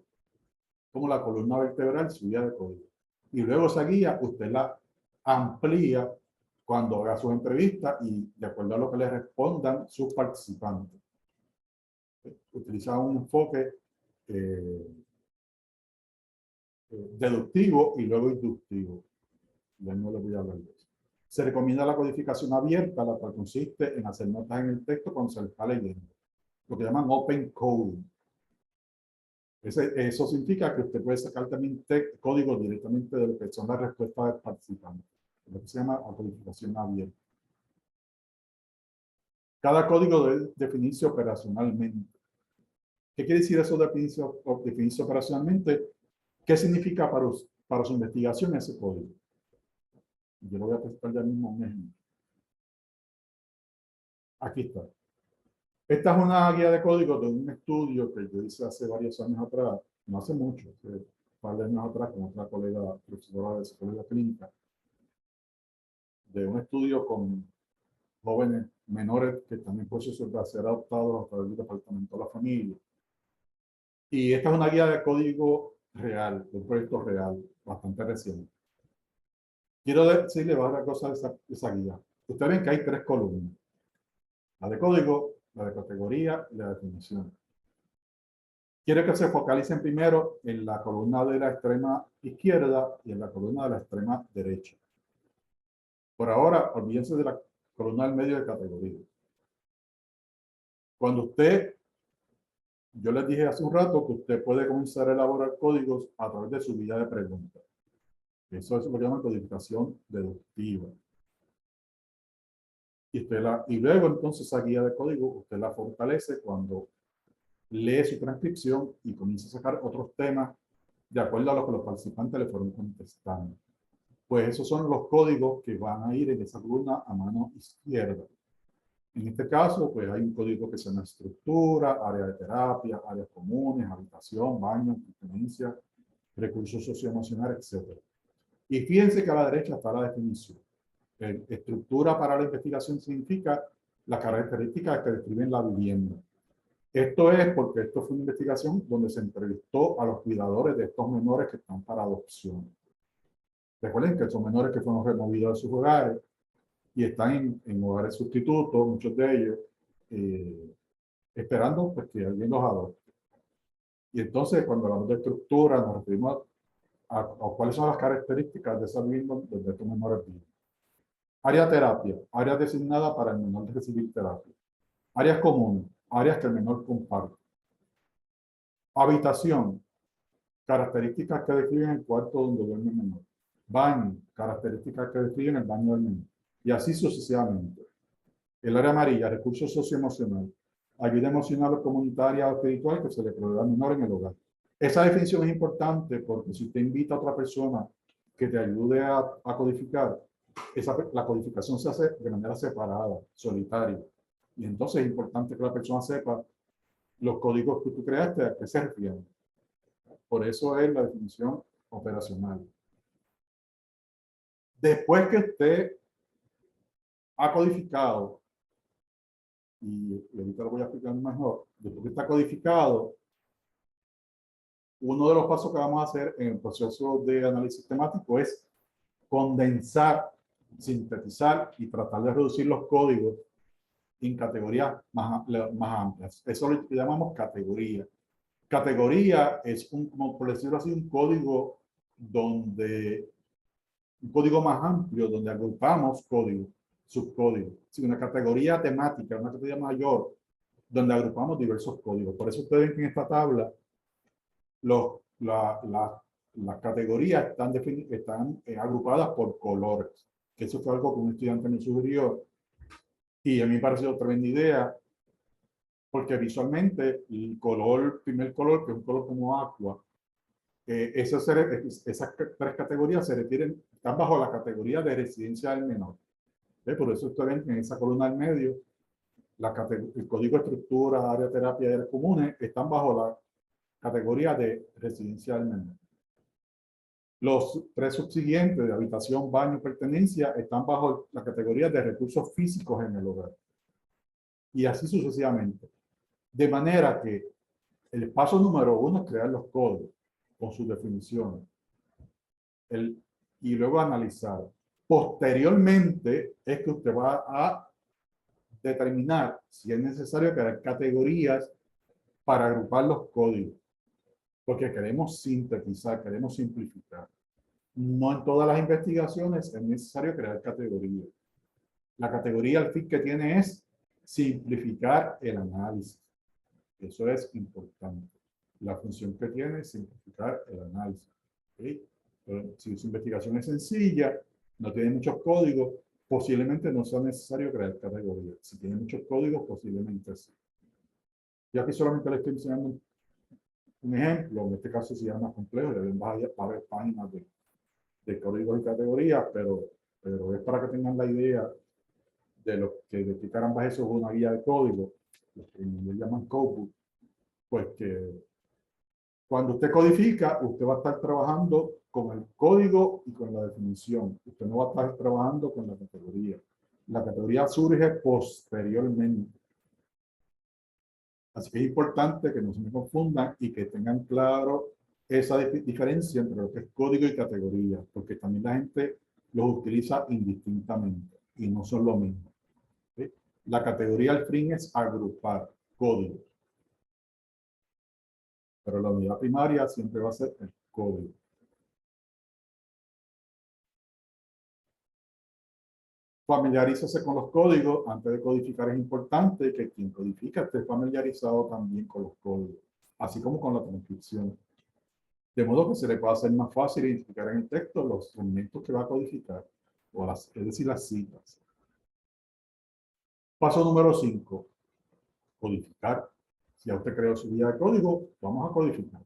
[SPEAKER 2] como la columna vertebral, su guía de código. Y luego esa guía usted la amplía cuando haga sus entrevistas y de acuerdo a lo que le respondan sus participantes. Utiliza un enfoque deductivo y luego inductivo. Ya no les voy a hablar de eso. Se recomienda la codificación abierta, la cual consiste en hacer notas en el texto cuando se le está leyendo, lo que llaman open code. Eso significa que usted puede sacar también código directamente de lo que son las respuestas del participante, lo que se llama la codificación abierta. Cada código debe definirse operacionalmente. ¿Qué quiere decir eso de definirse operacionalmente? ¿Qué significa para su investigación ese código? Yo lo voy a presentar ya mismo un ejemplo. Aquí está. Esta es una guía de código de un estudio que yo hice hace varios años atrás, no hace mucho, hace un par de años atrás, con otra colega profesora de psicología clínica, de un estudio con jóvenes menores que están en proceso de ser adoptados a través del Departamento de la Familia. Y esta es una guía de código real, de un proyecto real, bastante reciente. Quiero decirle varias cosas de esa guía. Ustedes ven que hay 3 columnas. La de código, la de categoría y la de definición. Quiero que se focalicen primero en la columna de la extrema izquierda y en la columna de la extrema derecha. Por ahora, olvídense de la columna del medio de categoría. Cuando yo les dije hace un rato que usted puede comenzar a elaborar códigos a través de su guía de preguntas. Eso es lo que llaman codificación deductiva. Y luego entonces esa guía de código usted la fortalece cuando lee su transcripción y comienza a sacar otros temas de acuerdo a lo que los participantes le fueron contestando. Pues esos son los códigos que van a ir en esa columna a mano izquierda. En este caso, pues hay un código que se llama estructura, área de terapia, áreas comunes, habitación, baño, pertenencia, recursos socioemocionales, etc. Y fíjense que a la derecha está la definición. Estructura para la investigación significa las características que describen la vivienda. Esto es porque esto fue una investigación donde se entrevistó a los cuidadores de estos menores que están para adopción. Recuerden que son menores que fueron removidos de sus hogares y están en hogares sustitutos, muchos de ellos, esperando pues, que alguien los adopte. Y entonces, cuando hablamos de estructura, nos referimos a cuáles son las características de esa vivienda donde estos menores viven. Área terapia, áreas designadas para el menor de recibir terapia. Áreas comunes, áreas que el menor comparte. Habitación, características que describen el cuarto donde duerme el menor. Baño, características que describen el baño del menor. Y así sucesivamente. El área amarilla, recursos socioemocionales. Ayuda emocional o comunitaria o espiritual que se le provee al menor en el hogar. Esa definición es importante porque si usted invita a otra persona que te ayude a codificar, la codificación se hace de manera separada, solitaria. Y entonces es importante que la persona sepa los códigos que tú creaste a qué se refieren. Por eso es la definición operacional. Después que usted ha codificado, y ahorita lo voy a explicar mejor, después que está codificado, uno de los pasos que vamos a hacer en el proceso de análisis temático es condensar, sintetizar y tratar de reducir los códigos en categorías más amplias. Eso lo llamamos categoría. Categoría es, como por decirlo así, un código más amplio donde agrupamos códigos, subcódigos. Sí, una categoría temática, una categoría mayor, donde agrupamos diversos códigos. Por eso ustedes ven que en esta tabla las categorías están agrupadas por colores. Que eso fue algo que un estudiante me sugirió y a mí me pareció tremenda idea, porque visualmente el primer color, que es un color como aqua, esas tres categorías se refieren, están bajo la categoría de residencia del menor. Por eso ustedes ven en esa columna al medio, el código de estructura, área terapia y áreas comunes están bajo la categoría de residencia del menor. Los tres subsiguientes de habitación, baño y pertenencia están bajo la categoría de recursos físicos en el hogar. Y así sucesivamente. De manera que el paso número 1 es crear los códigos con sus definiciones. Y luego analizar. Posteriormente es que usted va a determinar si es necesario crear categorías para agrupar los códigos. Porque queremos sintetizar, queremos simplificar. No en todas las investigaciones es necesario crear categorías. La categoría al fin que tiene es simplificar el análisis. Eso es importante. La función que tiene es simplificar el análisis. ¿Okay? Pero si su investigación es sencilla, no tiene muchos códigos, posiblemente no sea necesario crear categorías. Si tiene muchos códigos, posiblemente sí. Y aquí solamente le estoy enseñando un ejemplo. En este caso sí es más complejo, le ven varias páginas de códigos y categorías, pero es para que tengan la idea de qué caramba eso es una guía de código, lo que en inglés llaman codebook. Pues que cuando usted codifica, usted va a estar trabajando con el código y con la definición. Usted no va a estar trabajando con la categoría. La categoría surge posteriormente. Así que es importante que no se me confundan y que tengan claro esa diferencia entre lo que es código y categoría, porque también la gente los utiliza indistintamente y no son lo mismo. ¿Sí? La categoría al fin es agrupar códigos. Pero la unidad primaria siempre va a ser el código. Familiarízase con los códigos. Antes de codificar es importante que quien codifica esté familiarizado también con los códigos, así como con la transcripción. De modo que se le pueda hacer más fácil identificar en el texto los elementos que va a codificar, es decir, las citas. Paso número 5. Codificar. Si ya usted creó su guía de código, vamos a codificar.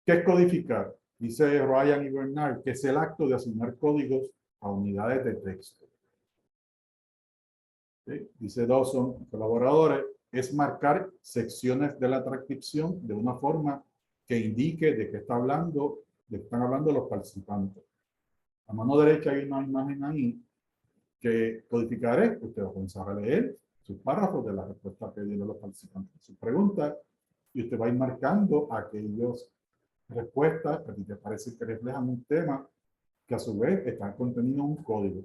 [SPEAKER 2] ¿Qué es codificar? Dice Ryan y Bernard que es el acto de asignar códigos a unidades de texto. ¿Sí? Dice Dawson, colaboradores, es marcar secciones de la transcripción de una forma que indique de qué están hablando los participantes. A mano derecha hay una imagen ahí que codificaré. Usted va a comenzar a leer sus párrafos de la respuesta que dieron los participantes a sus preguntas y usted va a ir marcando aquellas respuestas que te parece que reflejan un tema que a su vez están contenidos en un código.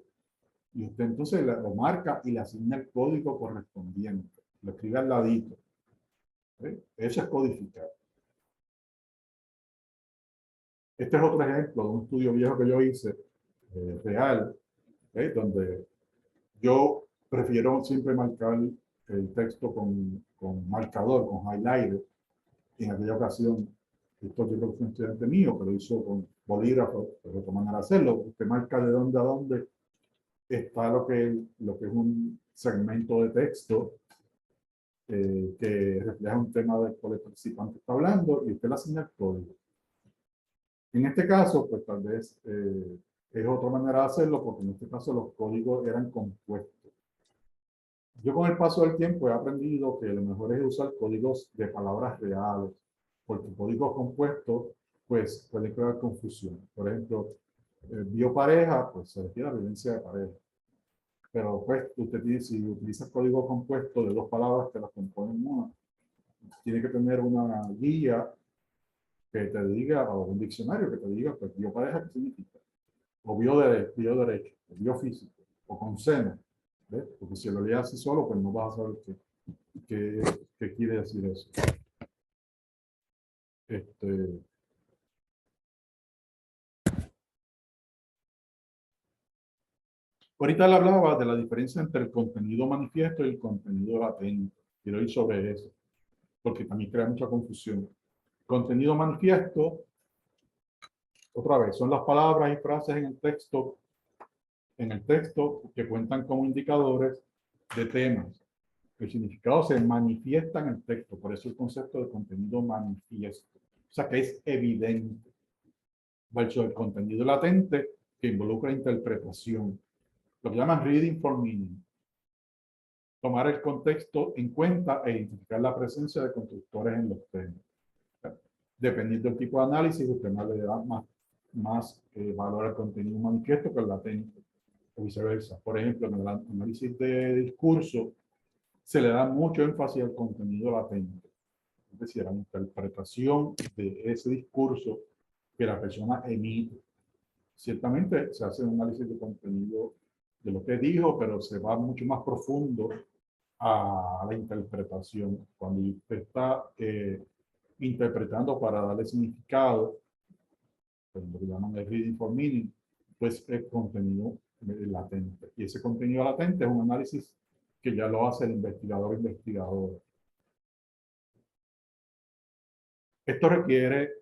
[SPEAKER 2] Y usted entonces lo marca y le asigna el código correspondiente. Lo escribe al ladito. ¿Sí? Eso es codificar. Este es otro ejemplo de un estudio viejo que yo hice, real, donde yo prefiero siempre marcar el texto con marcador, con highlighter. En aquella ocasión, esto yo creo que fue un estudiante mío que lo hizo con bolígrafo, pero de otra manera hacerlo. Usted marca de dónde a dónde está lo que es un segmento de texto que refleja un tema del cual el participante está hablando y usted le asigna el código. En este caso, pues tal vez es otra manera de hacerlo porque en este caso los códigos eran compuestos. Yo con el paso del tiempo he aprendido que lo mejor es usar códigos de palabras reales, porque códigos compuestos pues puede crear confusión. Por ejemplo, biopareja, pues se refiere a la violencia de pareja. Pero pues usted tiene, si utiliza código compuesto de dos palabras que las componen una, tiene que tener una guía que te diga, o un diccionario que te diga, pues biopareja, ¿qué significa? O bioderecho, o biofísico, o con seno. ¿Ves? Porque si lo lees así solo, pues no vas a saber qué quiere decir eso. Ahorita le hablaba de la diferencia entre el contenido manifiesto y el contenido latente. Quiero ir sobre eso, porque también crea mucha confusión. Contenido manifiesto, otra vez, son las palabras y frases en el texto que cuentan como indicadores de temas. El significado se manifiesta en el texto, por eso el concepto de contenido manifiesto. O sea que es evidente. Versus el contenido latente que involucra interpretación. Lo que llaman reading for meaning. Tomar el contexto en cuenta e identificar la presencia de constructores en los temas. Dependiendo del tipo de análisis, usted más le da más valor al contenido manifiesto que al latente, o viceversa. Por ejemplo, en el análisis de discurso, se le da mucho énfasis al contenido latente, es decir, a la interpretación de ese discurso que la persona emite. Ciertamente se hace un análisis de contenido de lo que dijo, pero se va mucho más profundo a la interpretación. Cuando usted está interpretando para darle significado, lo que llaman el reading for meaning, pues es contenido latente. Y ese contenido latente es un análisis que ya lo hace el investigador o investigadora. Esto requiere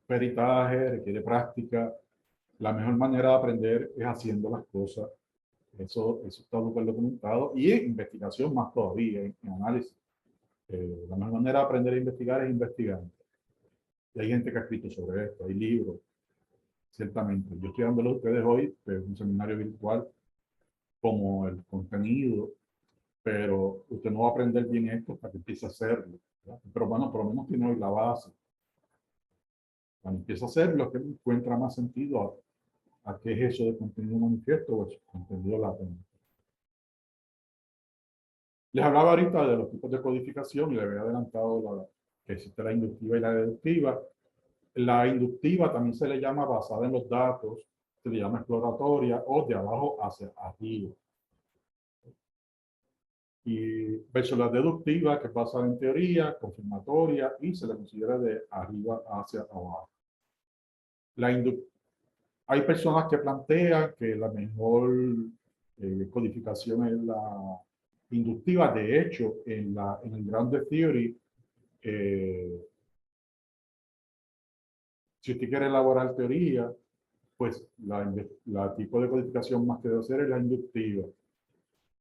[SPEAKER 2] peritaje, requiere práctica. La mejor manera de aprender es haciendo las cosas. Eso está súper documentado. Y en investigación más todavía, en análisis. La mejor manera de aprender a investigar es investigando. Y hay gente que ha escrito sobre esto, hay libros, ciertamente. Yo estoy dándolo a ustedes hoy, pues, un seminario virtual, como el contenido, pero usted no va a aprender bien esto hasta que empiece a hacerlo, ¿verdad? Pero bueno, por lo menos tiene hoy la base. Cuando empieza a hacerlo, que encuentra más sentido a qué es eso de contenido manifiesto o contenido latente. Les hablaba ahorita de los tipos de codificación y les había adelantado que existe la inductiva y la deductiva. La inductiva también se le llama basada en los datos, se le llama exploratoria o de abajo hacia arriba. Y versus la deductiva, que es basada en teoría, confirmatoria y se le considera de arriba hacia abajo. Hay personas que plantean que la mejor codificación es la inductiva. De hecho, en el Grounded Theory, si usted quiere elaborar teoría, pues la tipo de codificación más que debe hacer es la inductiva.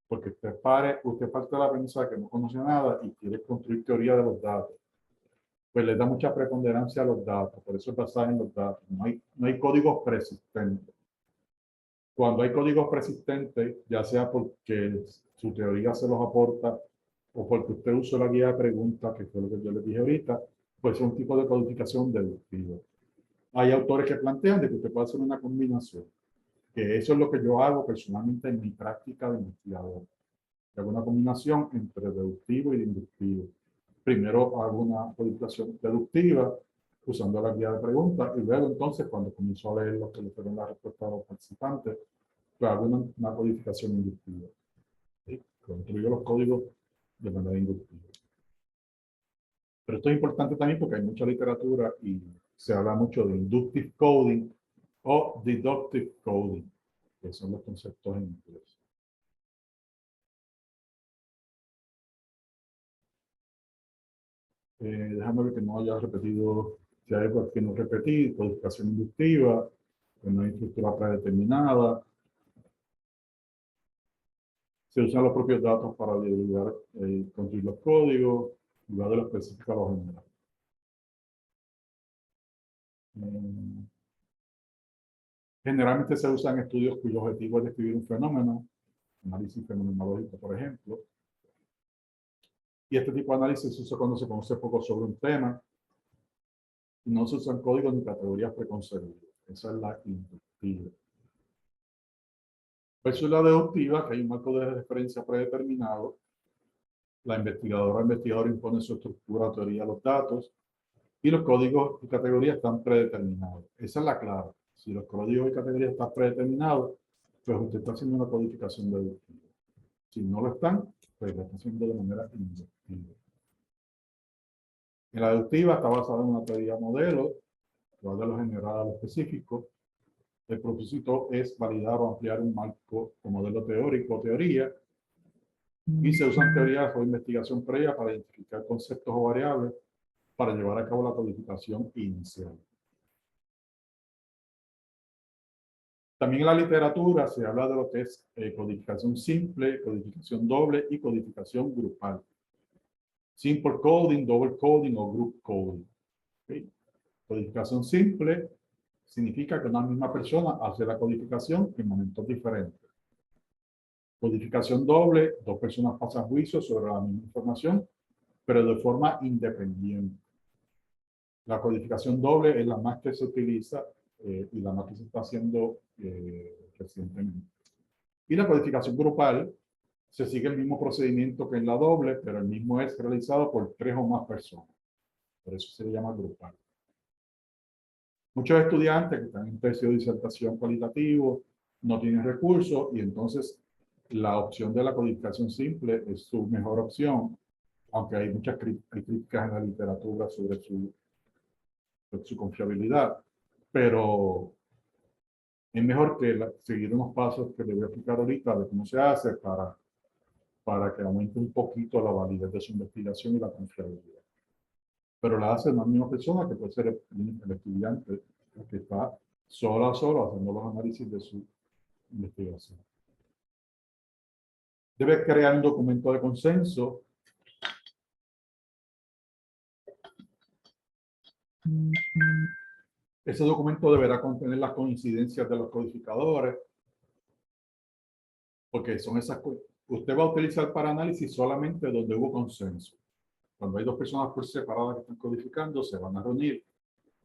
[SPEAKER 2] Porque usted parte de la premisa de que no conoce nada y quiere construir teoría de los datos. Pues le da mucha preponderancia a los datos, por eso es basada en los datos. No hay códigos persistentes. Cuando hay códigos persistentes, ya sea porque su teoría se los aporta o porque usted usó la guía de preguntas, que fue lo que yo les dije ahorita, pues es un tipo de codificación deductiva. Hay autores que plantean de que usted puede hacer una combinación, que eso es lo que yo hago personalmente en mi práctica de investigador. Hago una combinación entre deductivo y inductivo. Primero hago una codificación deductiva usando la guía de preguntas y luego entonces cuando comienzo a leer lo que le fueron las respuestas a los participantes, pues hago una codificación inductiva. ¿Sí? Construyo los códigos de manera inductiva. Pero esto es importante también porque hay mucha literatura y se habla mucho de inductive coding o deductive coding, que son los conceptos en inglés. Déjame ver que no haya repetido, si hay algo que no repetí, codificación inductiva, que no hay estructura predeterminada. Se usan los propios datos para ayudar a construir los códigos, y va de lo específico a lo general. Generalmente se usan estudios cuyo objetivo es describir un fenómeno, análisis fenomenológico, por ejemplo. Y este tipo de análisis se usa cuando se conoce poco sobre un tema. Y no se usan códigos ni categorías preconcebidas. Esa es la inductiva. Versus la deductiva, que hay un marco de referencia predeterminado. La investigadora o investigador impone su estructura o teoría de los datos. Y los códigos y categorías están predeterminados. Esa es la clave. Si los códigos y categorías están predeterminados, pues usted está haciendo una codificación deductiva. Si no lo están, pues lo está haciendo de manera inductiva. En la deductiva está basada en una teoría modelo, que va de lo general a lo específico. El propósito es validar o ampliar un marco o modelo teórico o teoría. Y se usan teorías o investigación previa para identificar conceptos o variables para llevar a cabo la codificación inicial. También en la literatura se habla de lo que es codificación simple, codificación doble y codificación grupal. Simple coding, double coding o group coding. ¿Okay? Codificación simple significa que una misma persona hace la codificación en momentos diferentes. Codificación doble, dos personas pasan juicio sobre la misma información, pero de forma independiente. La codificación doble es la más que se utiliza y la más que se está haciendo recientemente. Y la codificación grupal se sigue el mismo procedimiento que en la doble, pero el mismo es realizado por 3 o más personas. Por eso se le llama grupal. Muchos estudiantes que están en tesis de disertación cualitativo no tienen recursos y entonces la opción de la codificación simple es su mejor opción, aunque hay muchas críticas en la literatura sobre su confiabilidad, pero es mejor que seguir unos pasos que les voy a explicar ahorita de cómo se hace para que aumente un poquito la validez de su investigación y la confiabilidad. Pero la hace una misma persona que puede ser el estudiante que está solo a solo haciendo los análisis de su investigación. Debe crear un documento de consenso. Ese documento deberá contener las coincidencias de los codificadores, porque son esas cosas. Usted va a utilizar para análisis solamente donde hubo consenso. Cuando hay dos personas por separadas que están codificando, se van a reunir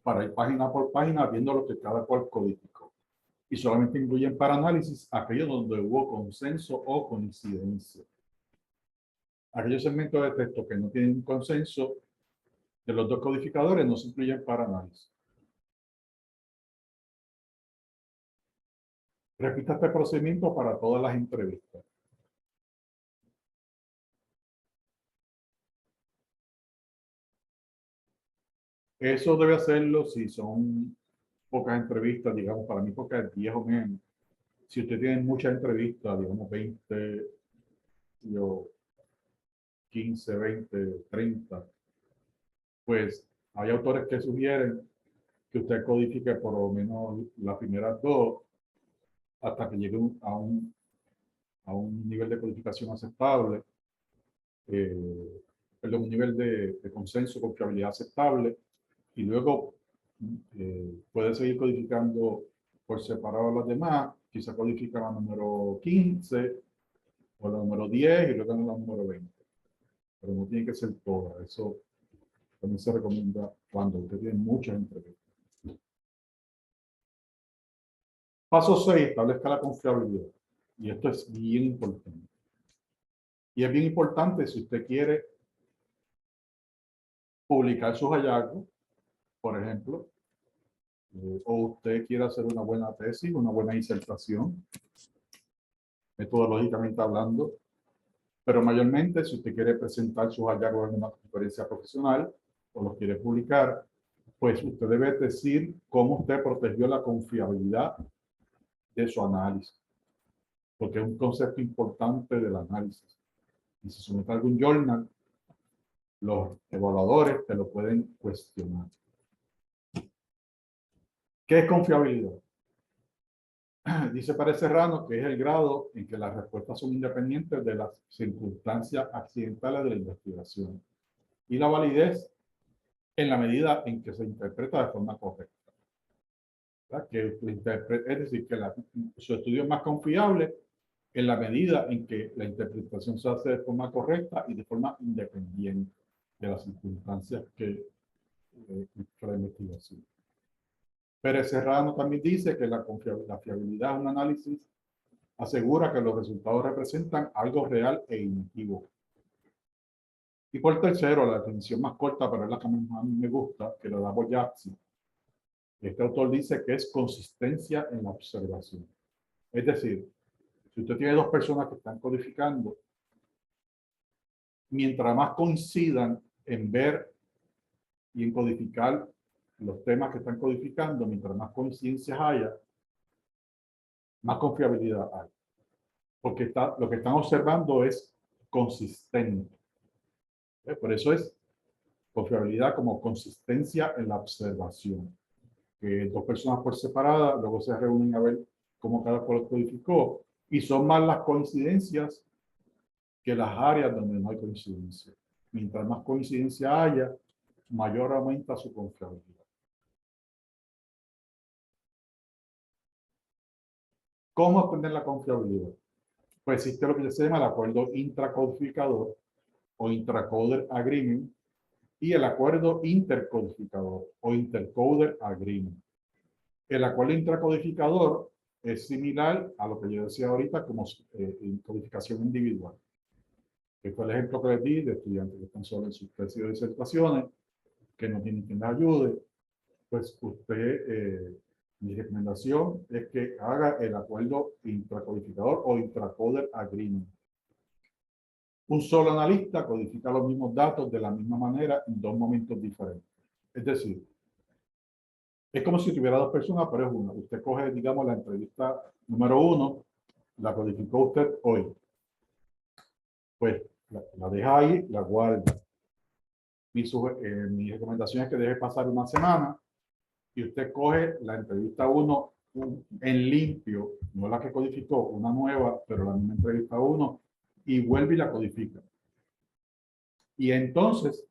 [SPEAKER 2] para ir página por página viendo lo que cada cual codificó. Y solamente incluyen para análisis aquellos donde hubo consenso o coincidencia. Aquellos segmentos de texto que no tienen consenso de los dos codificadores no se incluyen para análisis. Repita este procedimiento para todas las entrevistas. Eso debe hacerlo si son pocas entrevistas, digamos, para mí pocas, 10 o menos. Si usted tiene muchas entrevistas, digamos 20, 15, 20, 30, pues hay autores que sugieren que usted codifique por lo menos las primeras 2 hasta que llegue a un a un nivel de codificación aceptable, un nivel de consenso, confiabilidad aceptable, y luego puede seguir codificando por separado a las demás, quizá codifica la número 15 o la número 10 y luego la número 20. Pero no tiene que ser toda. Eso también se recomienda cuando usted tiene muchas entrevistas. Paso 6, establezca la confiabilidad. Y esto es bien importante. Y es bien importante si usted quiere publicar sus hallazgos, por ejemplo, o usted quiere hacer una buena tesis, una buena disertación, metodológicamente hablando, pero mayormente si usted quiere presentar sus hallazgos en una conferencia profesional o los quiere publicar, pues usted debe decir cómo usted protegió la confiabilidad de su análisis, porque es un concepto importante del análisis. Y si somete a algún journal, los evaluadores te lo pueden cuestionar. ¿Qué es confiabilidad? Dice Pérez Serrano que es el grado en que las respuestas son independientes de las circunstancias accidentales de la investigación y la validez en la medida en que se interpreta de forma correcta. Es decir, que su estudio es más confiable en la medida en que la interpretación se hace de forma correcta y de forma independiente de las circunstancias que la investigación. Pérez Serrano también dice que la fiabilidad de un análisis asegura que los resultados representan algo real e inequívoco. Y por tercero, la definición más corta, pero es la que a mí me gusta, que lo da Boyazzi. Este autor dice que es consistencia en la observación. Es decir, si usted tiene dos personas que están codificando, mientras más coincidan en ver y en codificar los temas que están codificando, mientras más coincidencias haya, más confiabilidad hay. Porque lo que están observando es consistente. Por eso es confiabilidad como consistencia en la observación. Que dos personas por separada, luego se reúnen a ver cómo cada cual codificó, y son más las coincidencias que las áreas donde no hay coincidencia. Mientras más coincidencia haya, mayor aumenta su confiabilidad. ¿Cómo obtener la confiabilidad? Pues existe lo que se llama el acuerdo intracodificador o intracoder agreement y el acuerdo intercodificador o intercoder agreement. El acuerdo intracodificador es similar a lo que yo decía ahorita como codificación individual. Que fue el ejemplo que les di de estudiantes que están solo en sus tesis o disertaciones, que no tienen quien les ayude. Pues usted, mi recomendación es que haga el acuerdo intracodificador o intracoder agreement. Un solo analista codifica los mismos datos de la misma manera en dos momentos diferentes. Es decir, es como si tuviera dos personas, pero es una. Usted coge, digamos, la entrevista número 1, la codificó usted hoy. Pues la deja ahí, la guarda. Mi recomendación es que deje pasar una semana y usted coge la entrevista 1 en limpio, no la que codificó, una nueva, pero la misma entrevista 1, y vuelve y la codifica. Y entonces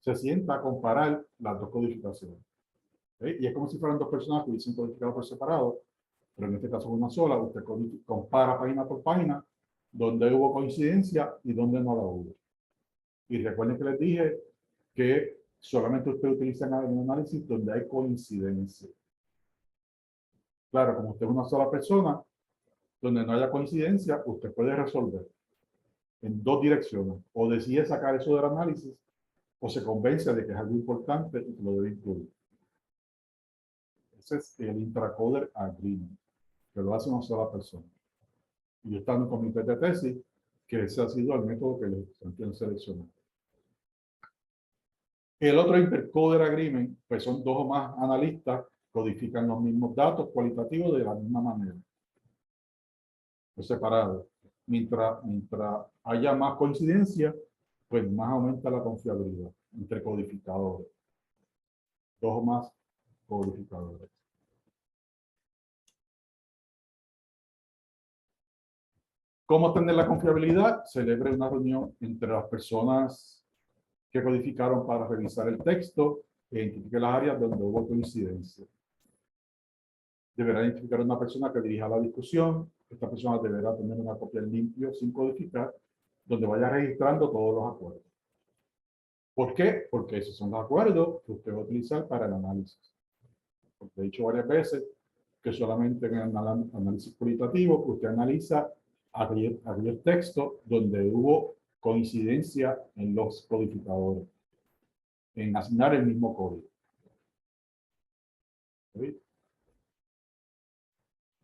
[SPEAKER 2] se sienta a comparar las dos codificaciones. Y es como si fueran dos personas que hubiesen codificado por separado, pero en este caso una sola. Usted compara página por página, donde hubo coincidencia y donde no la hubo. Y recuerden que les dije que solamente usted utiliza un análisis donde hay coincidencia. Claro, como usted es una sola persona, donde no haya coincidencia, usted puede resolver en dos direcciones. O decide sacar eso del análisis, o se convence de que es algo importante y que lo debe incluir. Ese es el intracoder agreement, que lo hace una sola persona. Y yo estaba en un comité de tesis, que ese ha sido el método que les han seleccionado. El otro intercoder agreement, pues son dos o más analistas, codifican los mismos datos cualitativos de la misma manera, separados. Mientras haya más coincidencia, pues más aumenta la confiabilidad entre codificadores. Dos o más codificadores. ¿Cómo obtener la confiabilidad? Celebre una reunión entre las personas que codificaron para revisar el texto e identifique las áreas donde hubo coincidencia. Deberá identificar una persona que dirija la discusión. Esta persona deberá tener una copia en limpio sin codificar, donde vaya registrando todos los acuerdos. ¿Por qué? Porque esos son los acuerdos que usted va a utilizar para el análisis. Porque he dicho varias veces que solamente en el análisis cualitativo usted analiza aquellos textos donde hubo coincidencia en los codificadores, en asignar el mismo código. ¿Sí?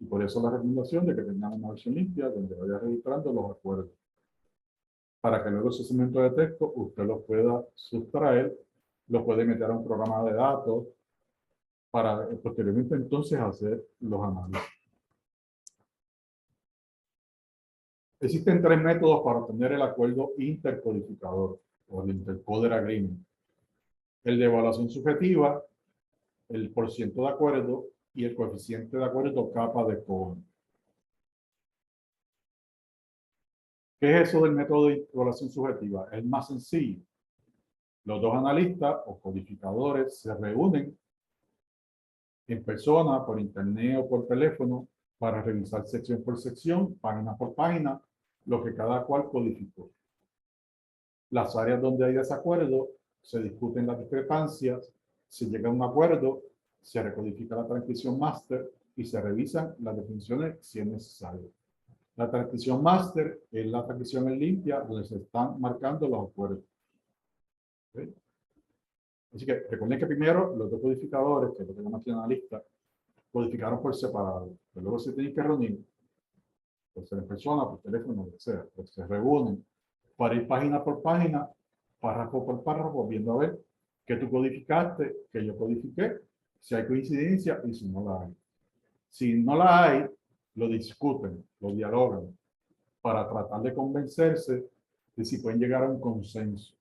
[SPEAKER 2] Y por eso la recomendación de que tengan una versión limpia donde vaya registrando los acuerdos, para que luego ese segmento de texto usted los pueda sustraer, los puede meter a un programa de datos para posteriormente entonces hacer los análisis. Existen 3 métodos para obtener el acuerdo intercodificador o el intercoder agreement: el de evaluación subjetiva, el porciento de acuerdo y el coeficiente de acuerdo capa de Cohen. ¿Qué es eso del método de evaluación subjetiva? Es más sencillo. Los dos analistas o codificadores se reúnen en persona, por internet o por teléfono, para revisar sección por sección, página por página, lo que cada cual codificó. Las áreas donde hay desacuerdo, se discuten las discrepancias, se llega a un acuerdo, se recodifica la transcripción máster y se revisan las definiciones si es necesario. La transcripción máster es la transcripción en limpia donde se están marcando los acuerdos. ¿Sí? Así que recuerden que primero los dos codificadores, que lo tenemos aquí en la lista, codificaron por separado, pero luego se tienen que reunir, por ser en persona, por teléfono, lo que sea, pues se reúnen para ir página por página, párrafo por párrafo, viendo a ver qué tú codificaste, qué yo codifiqué, si hay coincidencia y si no la hay. Si no la hay, lo discuten, lo dialogan, para tratar de convencerse de si pueden llegar a un consenso.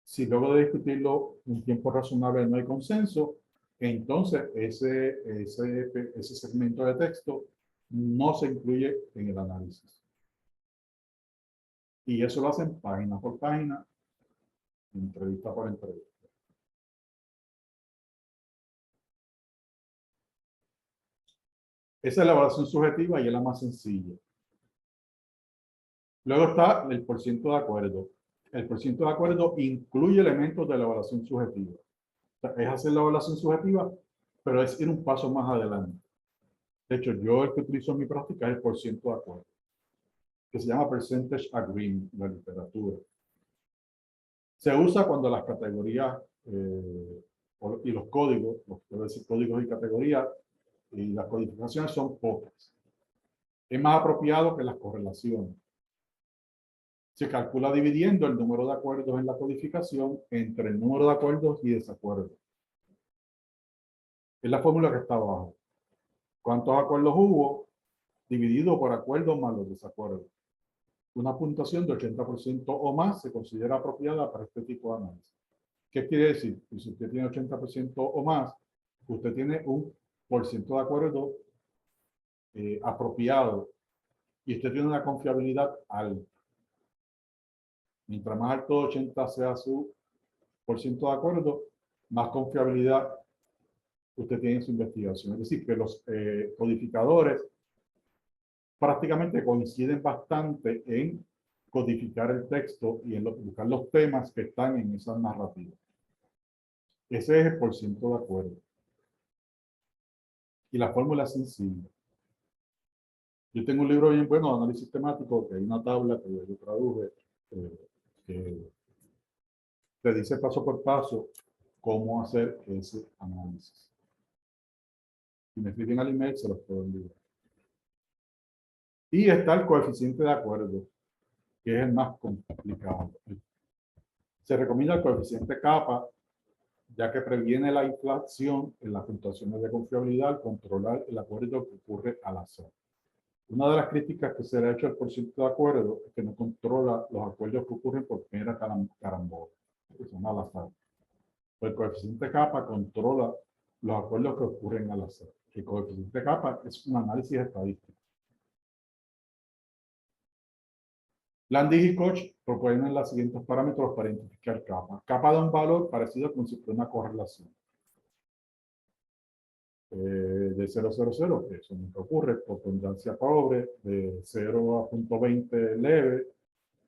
[SPEAKER 2] Si luego de discutirlo un tiempo razonable no hay consenso, entonces ese segmento de texto no se incluye en el análisis. Y eso lo hacen página por página, entrevista por entrevista. Esa es la evaluación subjetiva y es la más sencilla. Luego está el porciento de acuerdo. El porciento de acuerdo incluye elementos de la evaluación subjetiva. O sea, es hacer la evaluación subjetiva, pero es ir un paso más adelante. De hecho, yo el que utilizo en mi práctica es el porciento de acuerdo, que se llama percentage agreement en la literatura. Se usa cuando las categorías y los códigos, quiero decir códigos y categorías, y las codificaciones son pocas. Es más apropiado que las correlaciones. Se calcula dividiendo el número de acuerdos en la codificación entre el número de acuerdos y desacuerdos. Es la fórmula que está abajo. ¿Cuántos acuerdos hubo? Dividido por acuerdos más los desacuerdos. Una puntuación de 80% o más se considera apropiada para este tipo de análisis. ¿Qué quiere decir? Que si usted tiene 80% o más, usted tiene un porciento de acuerdo apropiado y usted tiene una confiabilidad alta. Mientras más alto 80 sea su porciento de acuerdo, más confiabilidad usted tiene en su investigación. Es decir, que los codificadores prácticamente coinciden bastante en codificar el texto y en buscar los temas que están en esas narrativas. Ese es el porciento de acuerdo. Y la fórmula es sencilla. Yo tengo un libro bien bueno de análisis temático, que hay una tabla que yo traduje, que te dice paso por paso cómo hacer ese análisis. Si me escriben al email, se los puedo enviar. Y está el coeficiente de acuerdo, que es el más complicado. Se recomienda el coeficiente kappa, ya que previene la inflación en las puntuaciones de confiabilidad al controlar el acuerdo que ocurre al azar. Una de las críticas que se le ha hecho al porciento de acuerdo es que no controla los acuerdos que ocurren por mera carambola, que son al azar. El coeficiente kappa controla los acuerdos que ocurren al azar. El coeficiente kappa es un análisis estadístico. Landis y Koch proponen los siguientes parámetros para identificar capa. Capa da un valor parecido como si fuera una correlación. De 0,00, que eso nunca ocurre, por abundancia pobre, de 0 a 0,20 leve,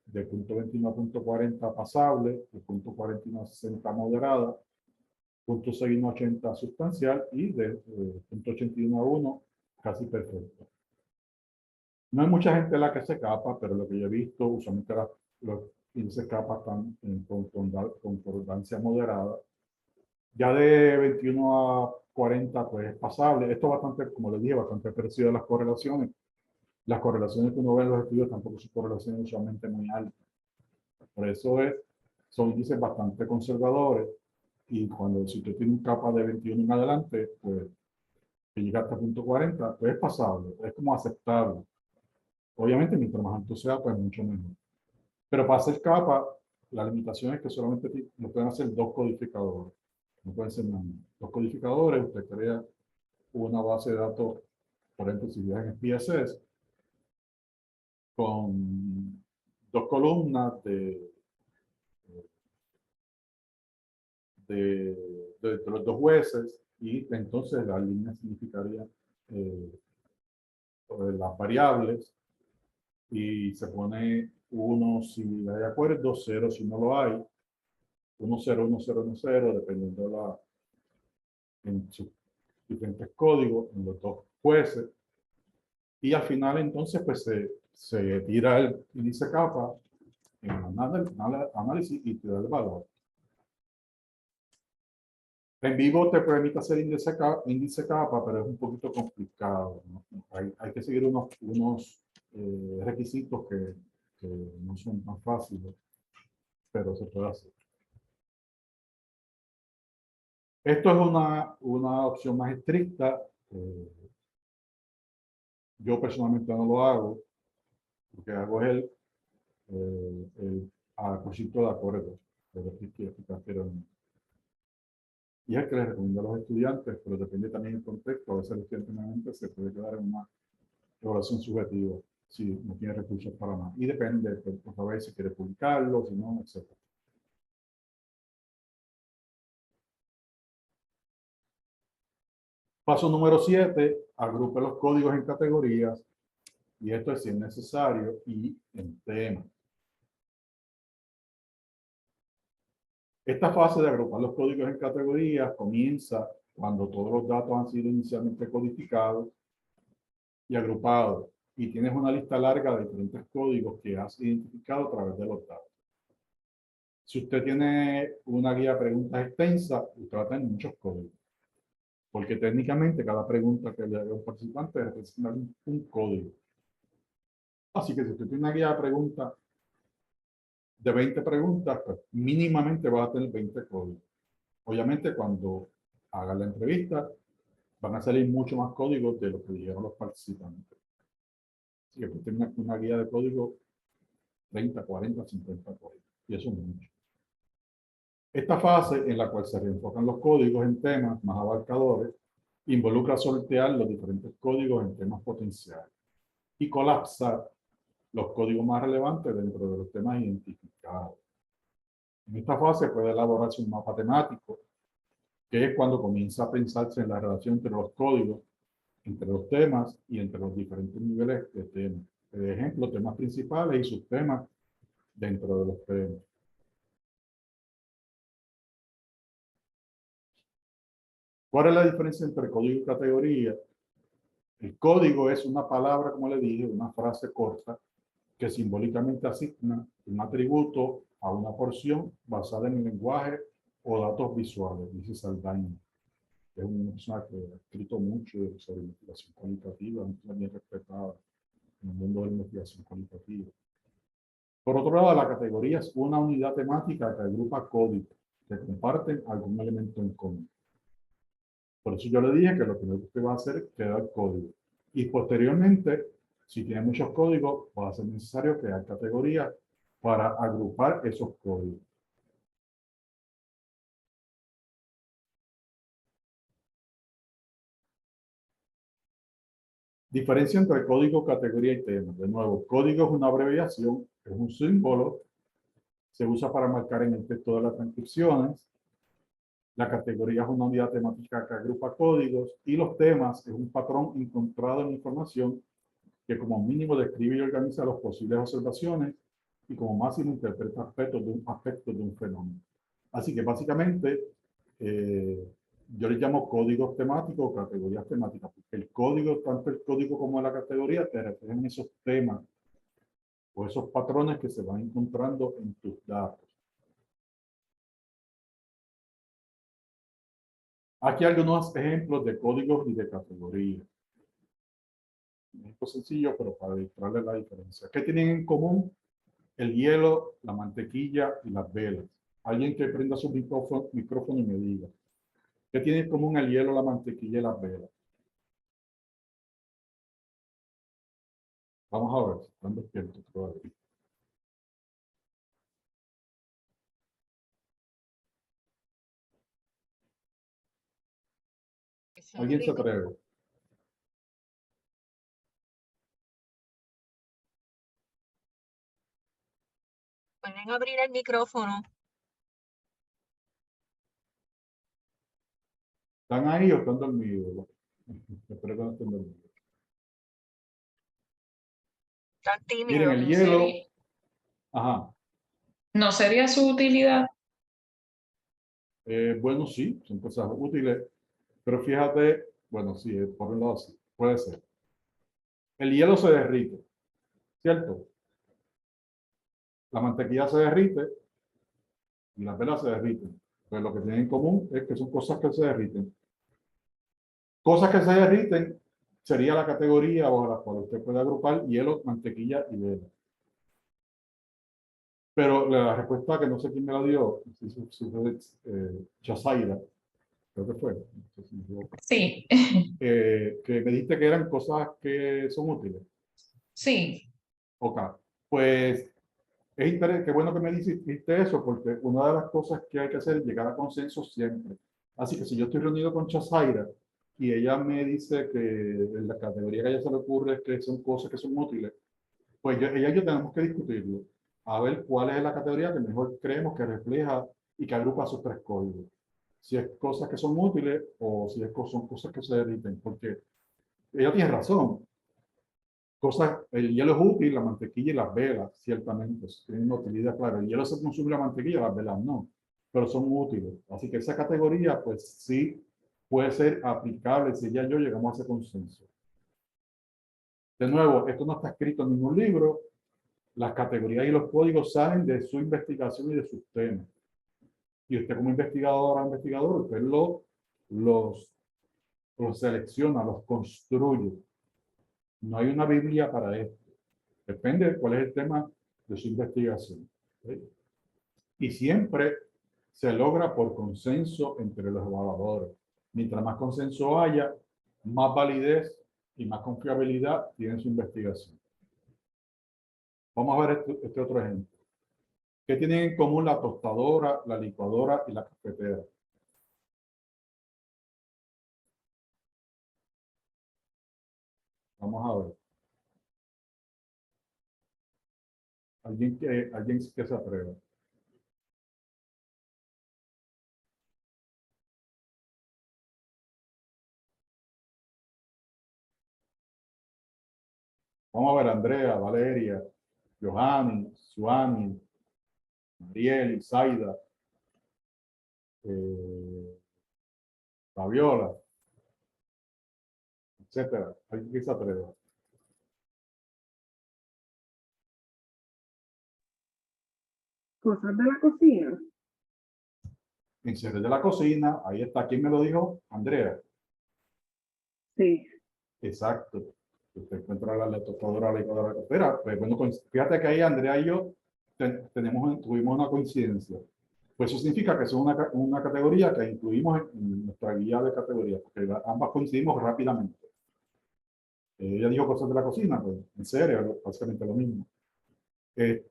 [SPEAKER 2] de 0,21 a 0,40 pasable, de 0,41 a 60 moderada, 0,61 a 80 sustancial y de 0,81 a 1 casi perfecto. No hay mucha gente la que se capa, pero lo que yo he visto, usualmente los índices capa están en concordancia moderada. Ya de 21 a 40, pues es pasable. Esto es bastante, como les dije, bastante parecido a las correlaciones. Las correlaciones que uno ve en los estudios tampoco son correlaciones usualmente muy altas. Por eso son índices bastante conservadores. Y si usted tiene un capa de 21 en adelante, pues que llega hasta 0,40, pues es pasable, es como aceptable. Obviamente, mientras más alto sea, pues mucho mejor. Pero para hacer capa, la limitación es que solamente lo pueden hacer dos codificadores. No pueden ser más. Dos codificadores, usted crea una base de datos, por ejemplo, si viajan en PSS, con dos columnas de los dos jueces, y entonces la línea significaría las variables, y se pone 1 si hay acuerdo, 0 si no lo hay, 1, 0, 1, 0, 1, 0, dependiendo en sus diferentes códigos, en los dos jueces. Y al final, entonces, pues se tira el índice capa en análisis y te da el valor. En vivo te permite hacer índice capa, pero es un poquito complicado, ¿no? Hay que seguir unos requisitos que no son tan fáciles, pero se puede hacer. Esto es una opción más estricta. Yo personalmente no lo hago. Lo que hago es el cursito de acuerdo, y es que les recomiendo a los estudiantes, pero depende también del contexto. A veces el estudiante nuevamente se puede quedar en una evaluación subjetiva si no tiene recursos para más. Y depende, por saber si quiere publicarlo, si no, etc. Paso número 7, agrupe los códigos en categorías, y esto es si es necesario, y en temas. Esta fase de agrupar los códigos en categorías comienza cuando todos los datos han sido inicialmente codificados y agrupados, y tienes una lista larga de diferentes códigos que has identificado a través de los datos. Si usted tiene una guía de preguntas extensa, usted va a tener muchos códigos, porque técnicamente cada pregunta que le haga un participante representa un código. Así que si usted tiene una guía de preguntas de 20 preguntas, pues mínimamente va a tener 20 códigos. Obviamente, cuando haga la entrevista, van a salir mucho más códigos de lo que dijeron los participantes. Así que usted tiene una guía de código 30, 40, 50 códigos. Y eso es mucho. Esta fase, en la cual se reenfocan los códigos en temas más abarcadores, involucra sortear los diferentes códigos en temas potenciales y colapsar los códigos más relevantes dentro de los temas identificados. En esta fase puede elaborarse un mapa temático, que es cuando comienza a pensarse en la relación entre los códigos, entre los temas y entre los diferentes niveles de temas. Por ejemplo, temas principales y subtemas dentro de los temas. ¿Cuál es la diferencia entre código y categoría? El código es una palabra, como le dije, una frase corta que simbólicamente asigna un atributo a una porción basada en el lenguaje o datos visuales, dice Saldaña. Es una persona que ha escrito mucho sobre investigación cualitativa, muy bien respetada en el mundo de la investigación cualitativa. Por otro lado, la categoría es una unidad temática que agrupa códigos que comparten algún elemento en común. Por eso yo le dije que lo primero que usted va a hacer es crear código. Y posteriormente, si tiene muchos códigos, va a ser necesario crear categorías para agrupar esos códigos. Diferencia entre código, categoría y tema. De nuevo, código es una abreviación, es un símbolo, se usa para marcar en el texto de las transcripciones. La categoría es una unidad temática que agrupa códigos y los temas es un patrón encontrado en información que como mínimo describe y organiza las posibles observaciones y como máximo interpreta aspectos de un fenómeno. Así que básicamente yo les llamo códigos temáticos o categorías temáticas, porque el código, tanto el código como la categoría, te refieren esos temas o esos patrones que se van encontrando en tus datos. Aquí algunos ejemplos de códigos y de categorías. Esto es sencillo, pero para ilustrarles la diferencia. ¿Qué tienen en común el hielo, la mantequilla y las velas? Alguien que prenda su micrófono y me diga. ¿Qué tiene en común el hielo, la mantequilla y las velas? Vamos a ver si están despiertos todavía. ¿Alguien se atreve?
[SPEAKER 1] Pueden abrir el micrófono.
[SPEAKER 2] ¿Están ahí o están dormidos? Espero que no estén dormidos.
[SPEAKER 1] Están tímidos.
[SPEAKER 2] Miren, el hielo. Ajá.
[SPEAKER 3] ¿No sería su utilidad?
[SPEAKER 2] Bueno, sí, son cosas útiles. Pero fíjate, bueno, sí, por un lado sí, puede ser. El hielo se derrite, ¿cierto? La mantequilla se derrite y las velas se derriten. Pues lo que tienen en común es que son cosas que se derriten. Cosas que se derriten sería la categoría bajo la cual usted puede agrupar hielo, mantequilla y vela. Pero la respuesta que no sé quién me la dio, si fue Chasaira, creo que fue. No sé si
[SPEAKER 3] Sí.
[SPEAKER 2] que me dijiste que eran cosas que son útiles.
[SPEAKER 3] Sí.
[SPEAKER 2] Ok, pues es interesante, qué bueno que me dijiste eso, porque una de las cosas que hay que hacer es llegar a consenso siempre. Así que si yo estoy reunido con Chasaira y ella me dice que en la categoría que a ella se le ocurre es que son cosas que son útiles, pues ella y yo tenemos que discutirlo, a ver cuál es la categoría que mejor creemos que refleja y que agrupa sus tres códigos. Si es cosas que son útiles o si son cosas que se derriten, porque ella tiene razón. El hielo es útil, la mantequilla y las velas, ciertamente, tienen una utilidad clara. El hielo se consume, la mantequilla, las velas no, pero son útiles. Así que esa categoría, pues sí, puede ser aplicable si ella y yo llegamos a ese consenso. De nuevo, esto no está escrito en ningún libro. Las categorías y los códigos salen de su investigación y de sus temas. Y usted como investigador o investigador, usted los selecciona, los construye. No hay una Biblia para esto. Depende de cuál es el tema de su investigación. ¿Sí? Y siempre se logra por consenso entre los evaluadores. Mientras más consenso haya, más validez y más confiabilidad tiene su investigación. Vamos a ver este otro ejemplo. ¿Qué tienen en común la tostadora, la licuadora y la cafetera? Vamos a ver. Alguien que se atreva. Vamos a ver, Andrea, Valeria, Johanny, Suani, Mariel, Zaida, Fabiola, etcétera. Alguien que se atreva.
[SPEAKER 4] Cosas de la cocina.
[SPEAKER 2] Enseres de la cocina, ahí está. ¿Quién me lo dijo? Andrea.
[SPEAKER 4] Sí.
[SPEAKER 2] Exacto. Usted encuentra la tostadora, la licuadora, la cafetera. Pues bueno, fíjate que ahí Andrea y yo tuvimos una coincidencia. Pues eso significa que es una categoría que incluimos en nuestra guía de categorías, porque ambas coincidimos rápidamente. Ella dijo cosas de la cocina, pues en serio, básicamente lo mismo. Pero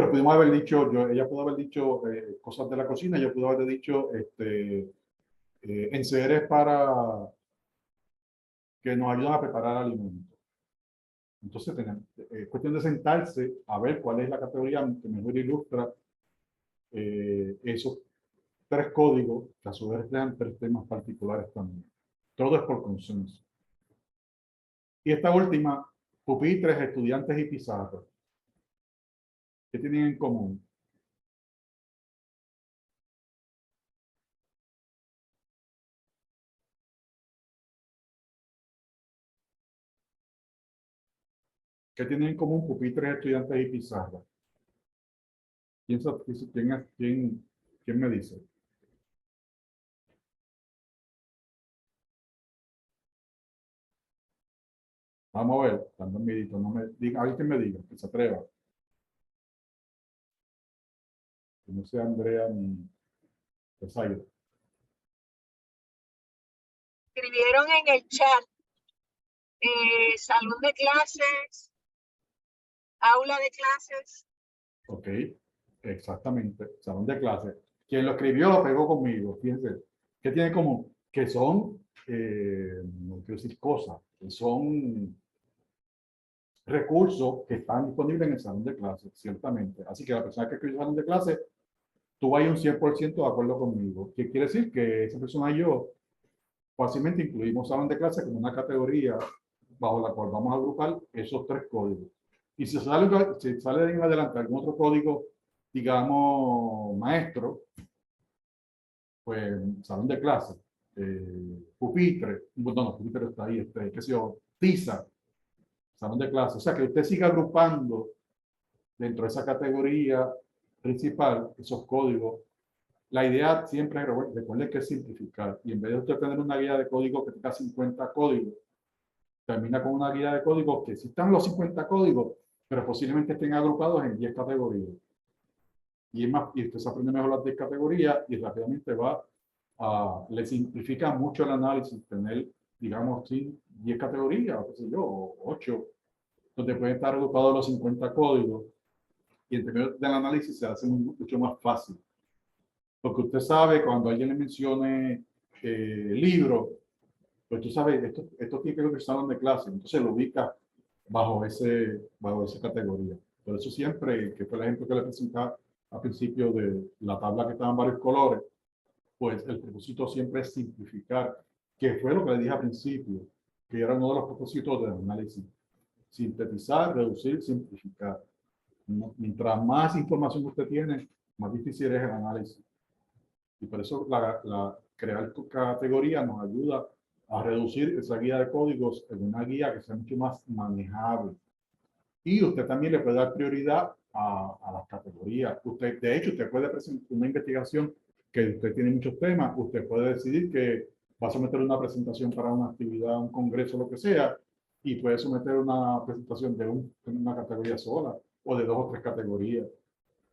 [SPEAKER 2] pudimos haber dicho, ella pudo haber dicho cosas de la cocina, yo pudo haber dicho enseres que nos ayudan a preparar alimentos. Entonces, es cuestión de sentarse a ver cuál es la categoría que mejor ilustra esos 3 códigos, que a su vez reflejan 3 temas particulares también. Todo es por consenso. Y esta última, pupitres, estudiantes y pizarras. ¿Qué tienen en común? ¿Qué tienen en común pupitres, estudiantes y pizarras? ¿Quién me dice? Vamos a ver, dando un medito, no me diga, alguien me diga, que se atreva. Que no sea Andrea ni Pesairo.
[SPEAKER 1] Escribieron en el chat, salón de clases, aula de clases.
[SPEAKER 2] Ok, exactamente, salón de clase. Quien lo escribió lo pegó conmigo, fíjense. ¿Qué tiene en común? Que son, no quiero decir cosas, que son recursos que están disponibles en el salón de clase, ciertamente. Así que la persona que escribió el salón de clase, tú vayas un 100% de acuerdo conmigo. ¿Qué quiere decir? Que esa persona y yo fácilmente incluimos salón de clase como una categoría bajo la cual vamos a agrupar esos 3 códigos. Y si sale en adelante algún otro código, digamos, maestro, pues salón de clase, pupitre, no, pupitre está ahí, qué sé yo, tiza, salón de clase. O sea, que usted siga agrupando dentro de esa categoría principal esos códigos. La idea siempre es, recuerde que es simplificar. Y en vez de usted tener una guía de código que tenga 50 códigos, termina con una guía de códigos que existan los 50 códigos, pero posiblemente estén agrupados en 10 categorías. Y usted se aprende mejor las 10 categorías y rápidamente le simplifica mucho el análisis tener, digamos, 10 categorías, o qué sé yo, o 8, donde pueden estar agrupados los 50 códigos. Y en términos del análisis se hace mucho más fácil. Porque usted sabe, cuando alguien le mencione libro, pues tú sabes, esto tiene que ver con el salón de clase, entonces lo ubica bajo esa categoría. Por eso siempre, que fue el ejemplo que le presentaba al principio de la tabla que estaba en varios colores, pues el propósito siempre es simplificar, que fue lo que le dije al principio, que era uno de los propósitos del análisis. Sintetizar, reducir, simplificar. Mientras más información usted tiene, más difícil es el análisis. Y por eso crear tu categoría nos ayuda a reducir esa guía de códigos en una guía que sea mucho más manejable. Y usted también le puede dar prioridad a las categorías. De hecho, usted puede presentar una investigación que usted tiene muchos temas. Usted puede decidir que va a someter una presentación para una actividad, un congreso, lo que sea, y puede someter una presentación de una categoría sola o de 2 o 3 categorías.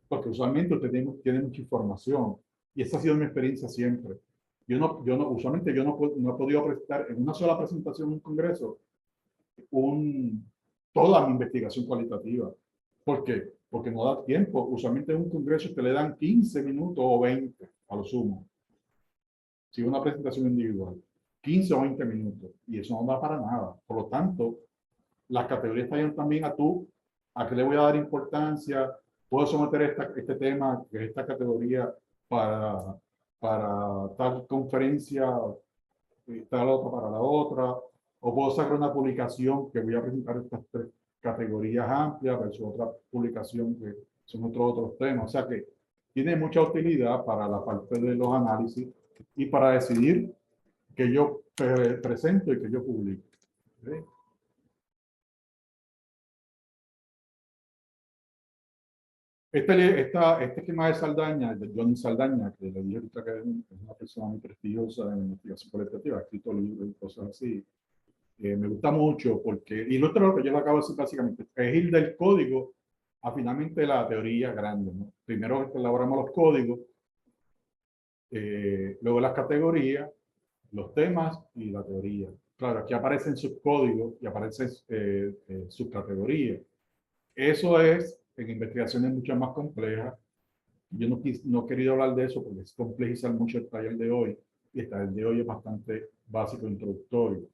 [SPEAKER 2] Porque usualmente usted tiene mucha información. Y esa ha sido mi experiencia siempre. Usualmente yo no he podido presentar en una sola presentación en un congreso toda mi investigación cualitativa. ¿Por qué? Porque no da tiempo. Usualmente en un congreso te le dan 15 minutos o 20 a lo sumo. Si una presentación individual, 15 o 20 minutos. Y eso no da para nada. Por lo tanto, las categorías están también a qué le voy a dar importancia. Puedo someter este tema, que es esta categoría, para tal conferencia, tal otra para la otra, o puedo sacar una publicación que voy a presentar estas 3 categorías amplias versus otra publicación que son otros temas. O sea que tiene mucha utilidad para la parte de los análisis y para decidir que yo presento y que yo publico. ¿Sí? Este esquema de Saldaña, de Johnny Saldaña, que le dije ahorita que es una persona muy prestigiosa en investigación cualitativa, ha escrito libros y cosas así, me gusta mucho porque ilustra lo que yo le acabo de decir básicamente, es ir del código a finalmente la teoría grande, ¿no? Primero elaboramos los códigos, luego las categorías, los temas y la teoría. Claro, aquí aparecen subcódigos y aparecen subcategorías. Eso es en investigaciones mucho más complejas. Yo no he querido hablar de eso porque es complejizar mucho el taller de hoy. Y el taller de hoy es bastante básico, introductorio.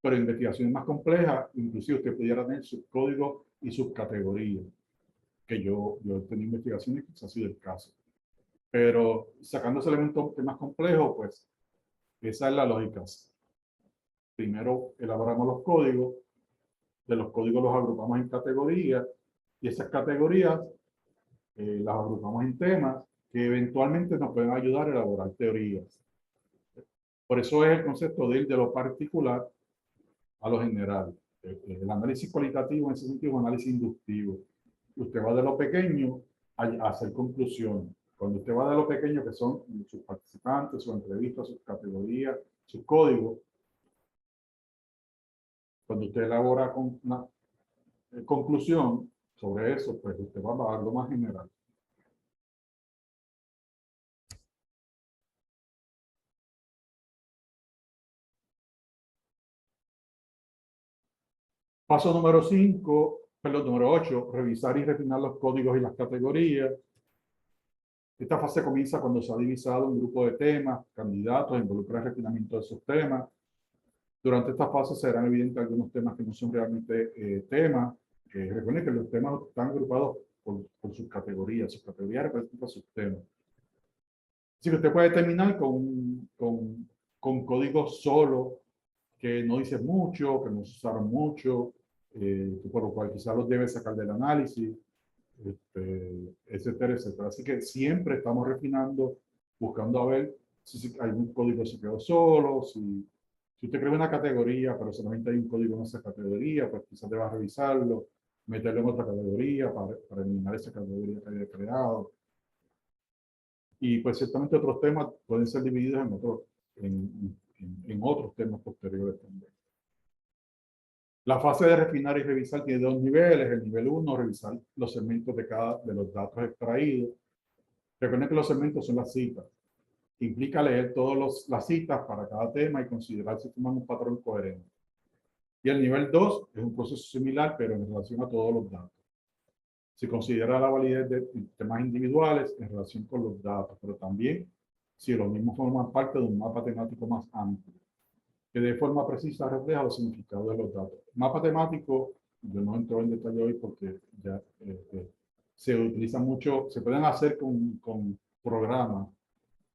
[SPEAKER 2] pero investigaciones más complejas, inclusive usted pudiera tener subcódigos y subcategorías, que yo he tenido investigaciones que ha sido el caso. Pero sacando ese elemento que es más complejo, pues esa es la lógica. Primero elaboramos los códigos, de los códigos los agrupamos en categorías, y esas categorías las agrupamos en temas que eventualmente nos pueden ayudar a elaborar teorías. Por eso es el concepto de ir de lo particular a lo general. El análisis cualitativo en ese sentido es un análisis inductivo. Usted va de lo pequeño a hacer conclusiones. Cuando usted va de lo pequeño, que son sus participantes, sus entrevistas, sus categorías, sus códigos, cuando usted elabora una conclusión sobre eso, pues usted va a algo más general. Paso número 5, perdón, número 8, revisar y refinar los códigos y las categorías. Esta fase comienza cuando se ha divisado un grupo de temas, candidatos, involucra el refinamiento de esos temas. Durante esta fase serán evidentes algunos temas que no son realmente temas. Recuerden que los temas están agrupados por sus categorías. Sus categorías representan sus temas. Así que usted puede terminar con códigos solo, que no dicen mucho, que no se usaron mucho, por lo cual quizás los debe sacar del análisis, etcétera, etcétera. Así que siempre estamos refinando, buscando a ver si algún código se quedó solo, si usted crea una categoría, pero solamente hay un código en esa categoría, pues quizás deba revisarlo, meterlo en otra categoría para eliminar esa categoría que haya creado. Y pues ciertamente otros temas pueden ser divididos en otros temas posteriores también. La fase de refinar y revisar tiene dos niveles. El nivel 1, revisar los segmentos de los datos extraídos. Recuerden que los segmentos son las citas. Implica leer todas las citas para cada tema y considerar si forman un patrón coherente. Y el nivel 2 es un proceso similar, pero en relación a todos los datos. Se considera la validez de temas individuales en relación con los datos, pero también si los mismos forman parte de un mapa temático más amplio, que de forma precisa refleja los significados de los datos. Mapa temático, yo no entro en detalle hoy porque ya se utiliza mucho, se pueden hacer con programas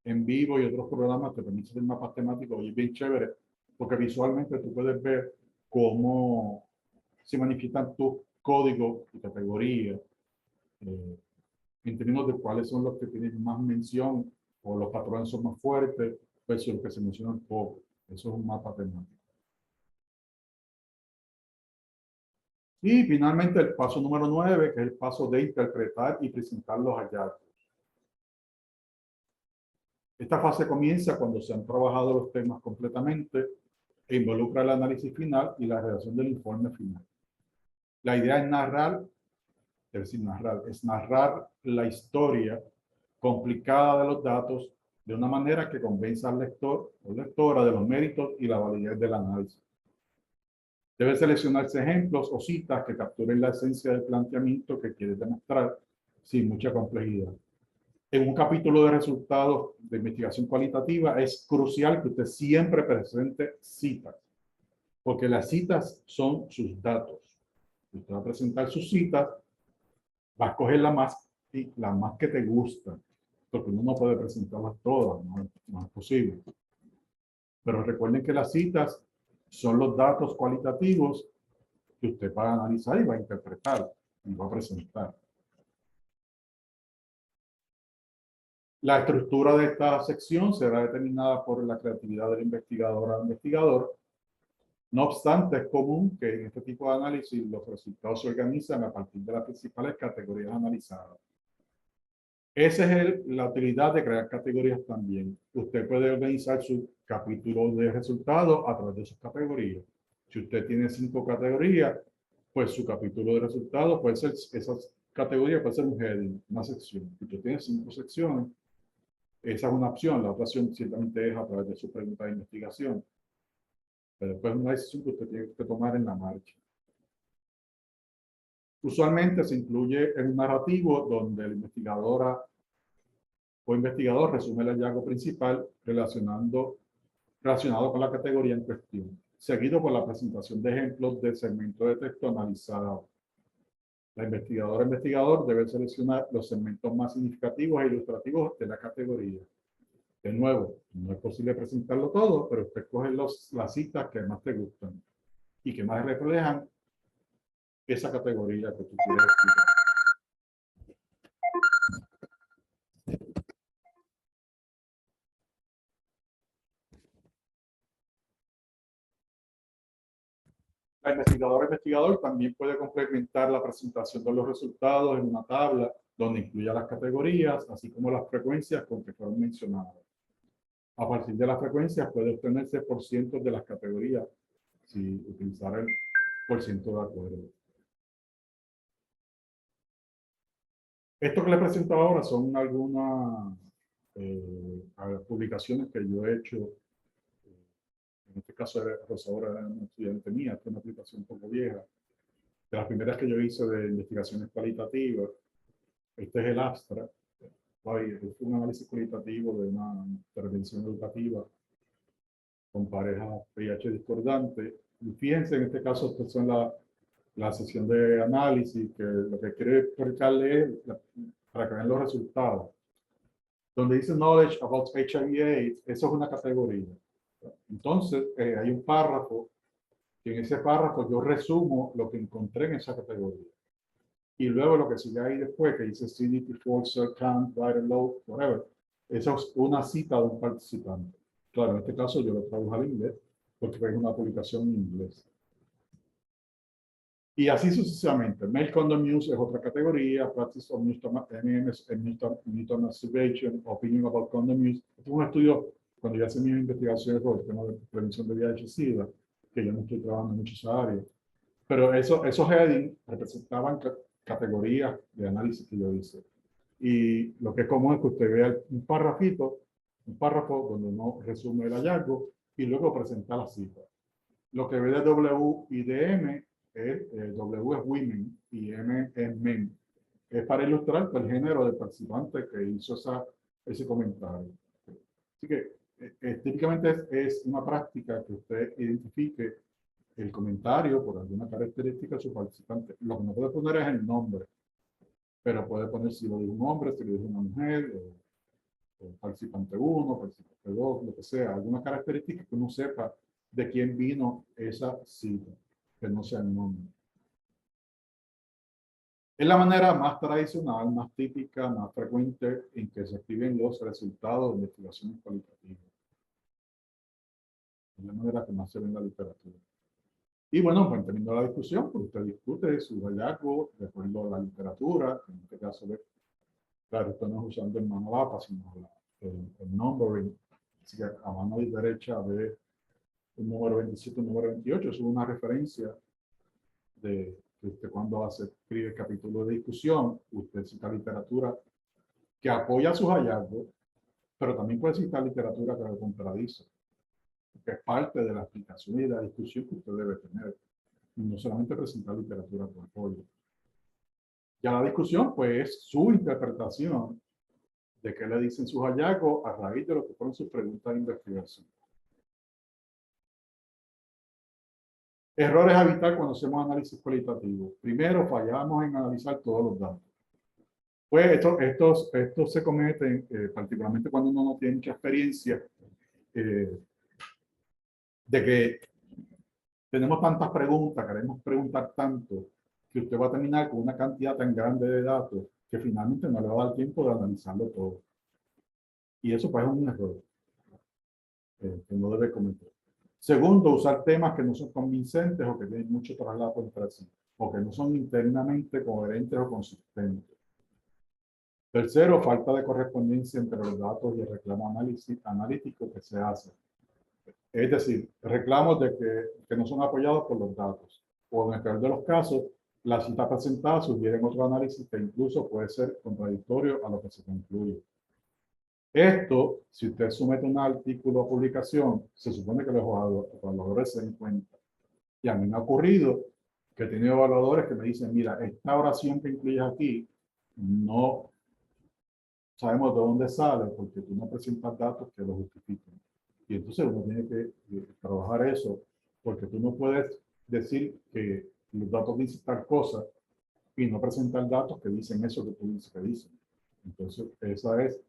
[SPEAKER 2] en vivo y otros programas que permiten hacer mapas temáticos, y es bien chévere, porque visualmente tú puedes ver cómo se manifiestan tus códigos y categorías, en términos de cuáles son los que tienen más mención o los patrones son más fuertes versus los que se mencionan poco. Eso es un mapa temático. Y finalmente el paso número 9, que es el paso de interpretar y presentar los hallazgos. Esta fase comienza cuando se han trabajado los temas completamente e involucra el análisis final y la redacción del informe final. La idea es narrar la historia complicada de los datos de una manera que convenza al lector o lectora de los méritos y la validez del análisis. Debe seleccionarse ejemplos o citas que capturen la esencia del planteamiento que quiere demostrar sin mucha complejidad. En un capítulo de resultados de investigación cualitativa es crucial que usted siempre presente citas, porque las citas son sus datos. Usted va a presentar sus citas, va a escoger la más que te gusta, porque uno no puede presentarlas todas, no es posible. Pero recuerden que las citas son los datos cualitativos que usted va a analizar y va a interpretar y va a presentar. La estructura de esta sección será determinada por la creatividad del investigador o investigador. No obstante, es común que en este tipo de análisis los resultados se organizan a partir de las principales categorías analizadas. Esa es la utilidad de crear categorías también. Usted puede organizar su capítulo de resultados a través de sus categorías. Si usted tiene 5 categorías, pues su capítulo de resultados puede ser, esas categorías puede ser un heading, una sección. Si usted tiene 5 secciones, esa es una opción. La otra opción ciertamente es a través de su pregunta de investigación. Pero después es una decisión que usted tiene que tomar en la marcha. Usualmente se incluye en un narrativo donde la investigadora o investigador resume el hallazgo principal relacionado con la categoría en cuestión. seguido por la presentación de ejemplos de segmentos de texto analizados. La investigadora o investigador debe seleccionar los segmentos más significativos e ilustrativos de la categoría. De nuevo, no es posible presentarlo todo, pero usted coge las citas que más te gustan y que más reflejan esa categoría que tú quieres explicar. La investigadora o investigador también puede complementar la presentación de los resultados en una tabla donde incluya las categorías, así como las frecuencias con que fueron mencionadas. A partir de las frecuencias puede obtenerse por cientos de las categorías si utilizar el por ciento de acuerdo. Esto que les presento ahora son algunas publicaciones que yo he hecho. En este caso, Rosaura era una estudiante mía, esta es una aplicación un poco vieja. De las primeras que yo hice de investigaciones cualitativas, este es el abstract. Es un análisis cualitativo de una intervención educativa con parejas VIH discordantes. Y fíjense, en este caso, estas son la sesión de análisis, que lo que quiere explicarle es para que vean los resultados. Donde dice Knowledge about HIV/AIDS, eso es una categoría. Entonces, hay un párrafo, y en ese párrafo yo resumo lo que encontré en esa categoría. Y luego lo que sigue ahí después, que dice CD4, cell count, viral load, whatever, eso es una cita de un participante. Claro, en este caso yo lo traduje al inglés, porque fue una publicación en inglés. Y así sucesivamente. Male condom use es otra categoría, practice of mutual masturbation, opinion about condom use. Este es un estudio, cuando yo hacía mis investigaciones sobre el tema de prevención de VIH/SIDA, que yo no estoy trabajando en muchas áreas. Pero esos headings representaban categorías de análisis que yo hice. Y lo que es común es que usted vea un párrafo donde uno resume el hallazgo y luego presenta la cita. Lo que ve de W y de M W es women y M es men. Es para ilustrar el género del participante que hizo ese comentario. Así que típicamente es una práctica que usted identifique el comentario por alguna característica de su participante. Lo que no puede poner es el nombre, pero puede poner si lo dijo un hombre, si lo dijo una mujer, o participante 1, participante 2, lo que sea, alguna característica que uno sepa de quién vino esa cita, que no sea el nombre. Es la manera más tradicional, más típica, más frecuente en que se escriben los resultados de investigaciones cualitativas. Es la manera que más se ve en la literatura. Y bueno, pues teniendo la discusión, pues usted discute su hallazgo de acuerdo a la literatura, en este caso, claro, esto no es usando el manolapa, sino el numbering. Así que a mano derecha ve el número 27, el número 28, es una referencia de usted cuando escribe el capítulo de discusión, usted cita literatura que apoya sus hallazgos, pero también puede citar literatura que lo contradice, que es parte de la explicación y de la discusión que usted debe tener. No solamente presentar literatura por apoyo. Ya la discusión, pues, es su interpretación de qué le dicen sus hallazgos a raíz de lo que fueron sus preguntas de investigación. Errores a evitar cuando hacemos análisis cualitativo. Primero, fallamos en analizar todos los datos. Pues estos se cometen particularmente cuando uno no tiene mucha experiencia de que tenemos tantas preguntas, queremos preguntar tanto, que usted va a terminar con una cantidad tan grande de datos que finalmente no le va a dar tiempo de analizarlo todo. Y eso pues es un error que no debe cometer. Segundo, usar temas que no son convincentes o que tienen mucho traslado entre sí, o que no son internamente coherentes o consistentes. Tercero, falta de correspondencia entre los datos y el reclamo analítico que se hace. Es decir, reclamos de que no son apoyados por los datos. O en el peor de los casos, la cita presentada sugiere otro análisis que incluso puede ser contradictorio a lo que se concluye. Esto, si usted somete un artículo a publicación, se supone que los evaluadores se den cuenta. Y a mí me ha ocurrido que he tenido evaluadores que me dicen, mira, esta oración que incluyes aquí, no sabemos de dónde sale porque tú no presentas datos que lo justifiquen. Y entonces uno tiene que trabajar eso porque tú no puedes decir que los datos dicen tal cosa y no presentar datos que dicen eso que tú dices que dicen. Entonces, esa es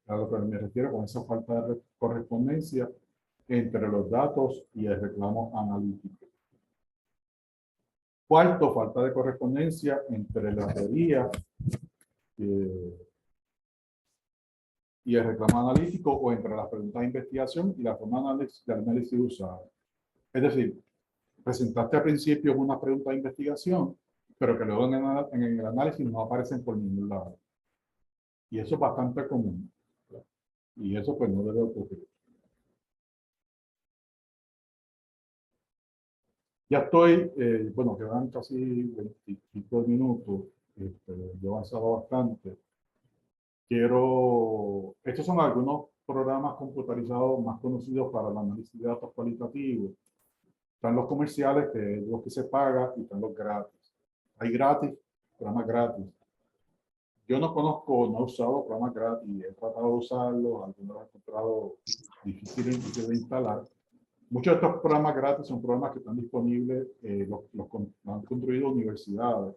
[SPEAKER 2] a lo que me refiero con esa falta de correspondencia entre los datos y el reclamo analítico. Cuarto, falta de correspondencia entre la teoría y el reclamo analítico, o entre las preguntas de investigación y la forma de análisis usada. Es decir, presentaste al principio una pregunta de investigación, pero que luego en el análisis no aparecen por ningún lado. Y eso es bastante común. Y eso pues no debe ocurrir. Ya estoy, bueno, quedan casi 25 minutos, yo he avanzado bastante. Estos son algunos programas computarizados más conocidos para el análisis de datos cualitativos. Están los comerciales, que es los que se paga, y están los gratis. Hay programas gratis. Yo no conozco, no he usado programas gratis, he tratado de usarlos, algunos he encontrado difíciles de instalar. Muchos de estos programas gratis son programas que están disponibles, los han construido universidades.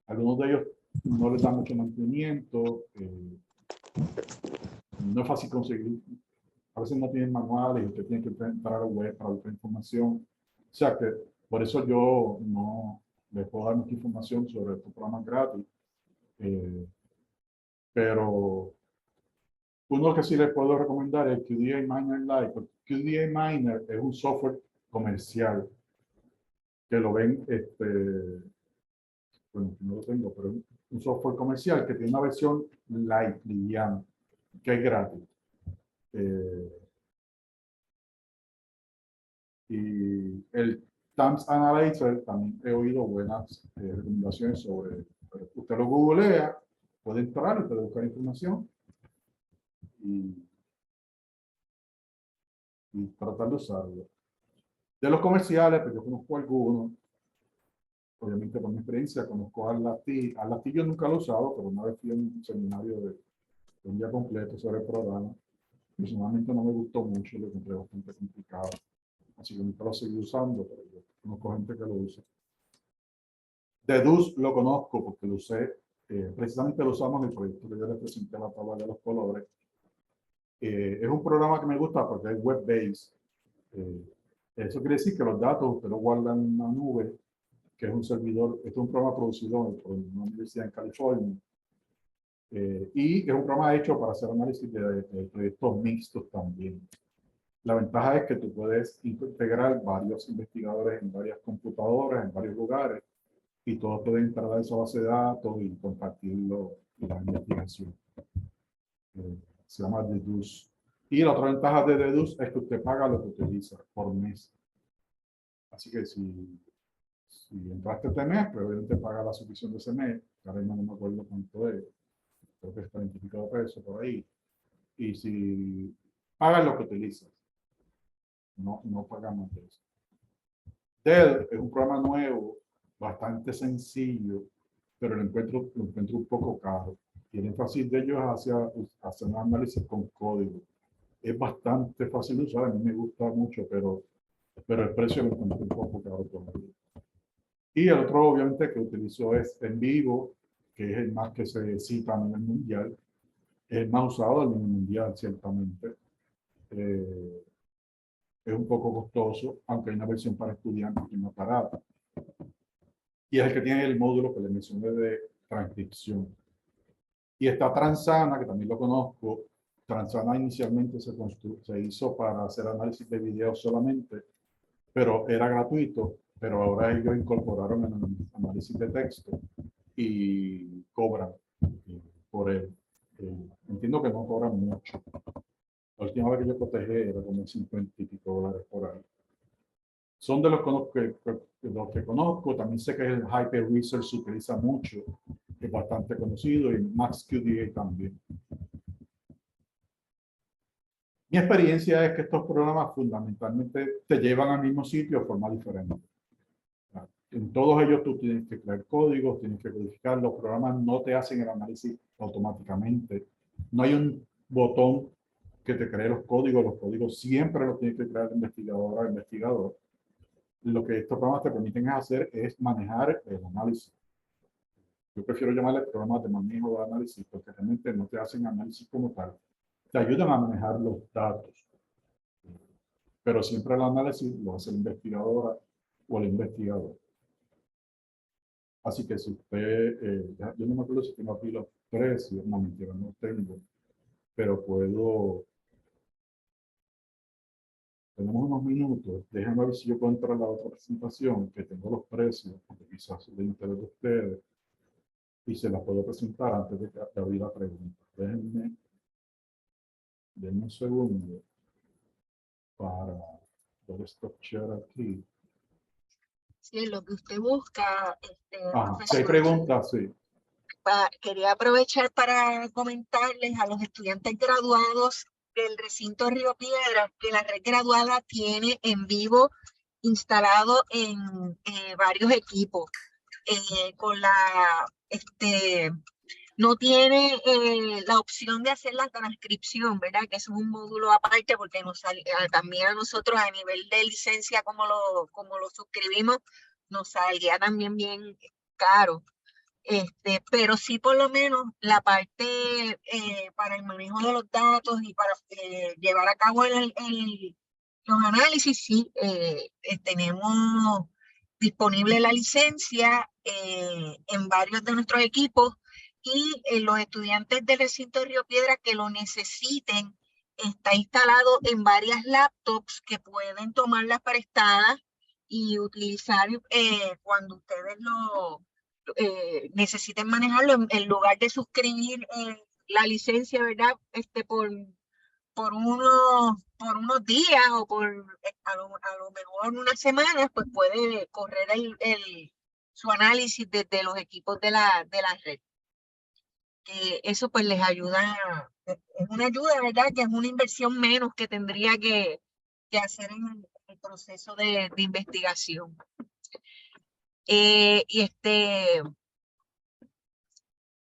[SPEAKER 2] Algunos de ellos no les dan mucho mantenimiento, no es fácil conseguir, a veces no tienen manuales y usted tiene que entrar a la web para buscar información. O sea que por eso yo no les puedo dar mucha información sobre estos programas gratis. Pero uno que sí les puedo recomendar es QDA Miner Lite, porque QDA Miner es un software comercial que lo ven, bueno, no lo tengo, pero es un software comercial que tiene una versión light, liviana, que es gratis. Y el TAMS Analyzer también he oído buenas recomendaciones sobre. Usted lo googlea, puede entrar y puede buscar información y tratar de usarlo. De los comerciales, pues yo conozco algunos. Obviamente por mi experiencia conozco a Lati. A Lati yo nunca lo he usado, pero una vez fui a un seminario de un día completo sobre el programa. Personalmente no me gustó mucho, lo encontré bastante complicado. Así que nunca lo seguí usando, pero yo conozco gente que lo usa. Deduce lo conozco porque lo usé, precisamente lo usamos en el proyecto que yo les presenté a la tabla de los colores. Es un programa que me gusta porque es web-based. Eso quiere decir que los datos usted los guarda en una nube, que es un servidor. Este es un programa producido por una universidad en California. Y es un programa hecho para hacer análisis de proyectos mixtos también. La ventaja es que tú puedes integrar varios investigadores en varias computadoras, en varios lugares, y todos pueden entrar a esa base de datos y compartirlo en la investigación. Se llama Deduce. Y la otra ventaja de Deduce es que usted paga lo que utiliza por mes. Así que si entraste este mes, pues obviamente paga la suscripción de ese mes. Ahora mismo no me acuerdo cuánto es. Creo que es 40 y pico de pesos por ahí. Y si pagas lo que utilizas, no pagas más de eso. DEL es un programa nuevo, bastante sencillo, pero lo encuentro un poco caro. Y el énfasis de ellos es hacer un análisis con código. Es bastante fácil de usar, a mí me gusta mucho, pero el precio lo encuentro un poco caro todavía. Y el otro, obviamente, que utilizo es NVivo, que es el más que se cita a nivel mundial. Es el más usado a nivel mundial, ciertamente. Es un poco costoso, aunque hay una versión para estudiantes que es más barata. Y es el que tiene el módulo que les mencioné de transcripción. Y está Transana, que también lo conozco. Transana inicialmente se hizo para hacer análisis de video solamente, pero era gratuito, pero ahora ellos incorporaron el análisis de texto y cobran por él. Entiendo que no cobran mucho. La última vez que yo cotejé era como 50 y pico dólares por ahí. Son de los que conozco. También sé que el Hyper Research se utiliza mucho, es bastante conocido, y MaxQDA también. Mi experiencia es que estos programas fundamentalmente te llevan al mismo sitio de forma diferente. En todos ellos tú tienes que crear códigos, tienes que codificar. Los programas no te hacen el análisis automáticamente. No hay un botón que te cree los códigos siempre los tiene que crear el investigador o investigador. lo que estos programas te permiten hacer es manejar el análisis. Yo prefiero llamarle programas de manejo de análisis porque realmente no te hacen análisis como tal. Te ayudan a manejar los datos. Pero siempre el análisis lo hace la investigadora o el investigador. Así que si usted, yo no me acuerdo si tengo aquí los precios, no mentira, no tengo, pero puedo, tenemos unos minutos, déjenme ver si yo puedo entrar a la otra presentación, que tengo los precios, porque quizás es de interés de ustedes, y se las puedo presentar antes de abrir la pregunta. Denme un segundo para poder stop share aquí.
[SPEAKER 1] Sí, lo que usted busca,
[SPEAKER 2] Si hay
[SPEAKER 1] profesor.
[SPEAKER 2] preguntas, sí.
[SPEAKER 1] Quería aprovechar para comentarles a los estudiantes graduados del recinto Río Piedras que la red graduada tiene en vivo instalado en varios equipos. No tiene la opción de hacer la transcripción, ¿verdad? Que eso es un módulo aparte porque también a nosotros a nivel de licencia como lo suscribimos, nos salía también bien caro. Pero sí por lo menos la parte para el manejo de los datos y para llevar a cabo los análisis, sí, tenemos disponible la licencia en varios de nuestros equipos y los estudiantes del recinto de Río Piedra que lo necesiten, está instalado en varias laptops que pueden tomarlas prestadas y utilizar cuando ustedes necesiten manejarlo en lugar de suscribir la licencia, ¿verdad? Por unos días o a lo mejor unas semanas, pues puede correr su análisis desde los equipos de la red. Eso pues les ayuda, es una ayuda, ¿verdad? Que es una inversión menos que tendría que hacer en el proceso de investigación.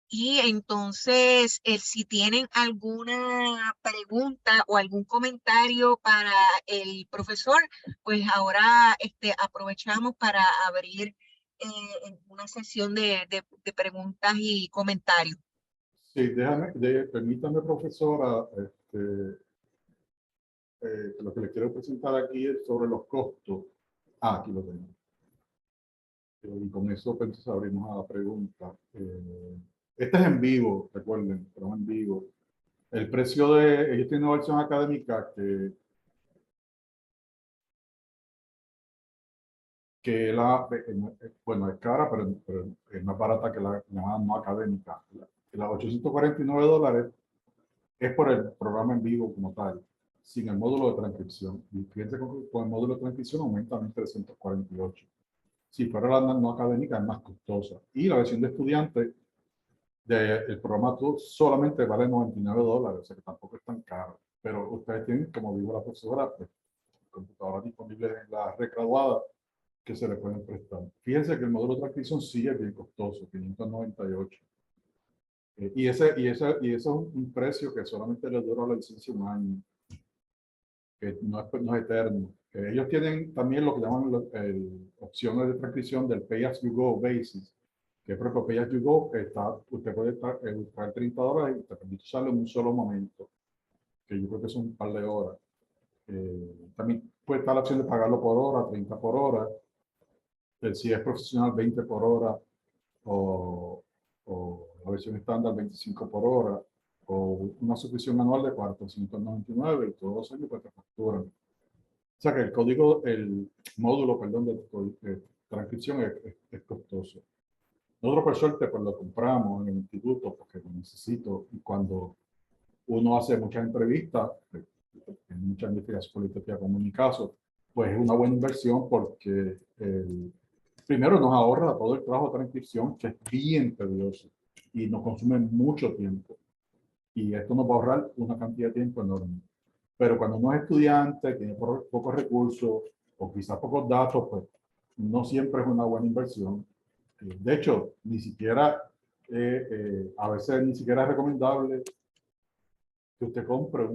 [SPEAKER 1] Y entonces, si tienen alguna pregunta o algún comentario para el profesor, pues ahora aprovechamos para abrir una sesión de preguntas y comentarios.
[SPEAKER 2] Sí, permítame, profesora, lo que le quiero presentar aquí es sobre los costos. Aquí lo tengo. Y con eso entonces abrimos a la pregunta. Este es en vivo, recuerden, pero en vivo. El precio ellos tienen una versión académica bueno, es cara, pero es más barata que la no académica. Las $849 es por el programa en vivo como tal, sin el módulo de transcripción. Y fíjense con el módulo de transcripción aumenta a 1.348. Si fuera la no académica es más costosa. Y la versión de estudiante del programa solamente vale $99, o sea que tampoco es tan caro. Pero ustedes tienen, como dijo la profesora, pues, computadoras disponibles en la red graduada que se le pueden prestar. Fíjense que el módulo de transcripción sí es bien costoso, $598. Y ese es un precio que solamente le dura la licencia un año, que no es eterno. Ellos tienen también lo que llaman opciones de transcripción del Pay As You Go basis, que por ejemplo Pay As You Go usted puede buscar $30 y te permite usarlo en un solo momento, que yo creo que son un par de horas. También puede estar la opción de pagarlo por hora, 30 por hora. Si es profesional, 20 por hora, o la versión estándar, 25 por hora, o una suscripción anual de $499 y todos los años pues te facturan. O sea que el módulo, perdón, de transcripción es costoso. Nosotros por suerte pues lo compramos en el instituto porque lo necesito, y cuando uno hace muchas entrevistas, en muchas investigaciones políticas como en mi caso, pues es una buena inversión porque primero nos ahorra todo el trabajo de transcripción, que es bien tedioso y nos consume mucho tiempo. Y esto nos va a ahorrar una cantidad de tiempo enorme. Pero cuando uno es estudiante, tiene pocos recursos o quizás pocos datos, pues no siempre es una buena inversión. De hecho, ni siquiera, a veces ni siquiera es recomendable que usted compre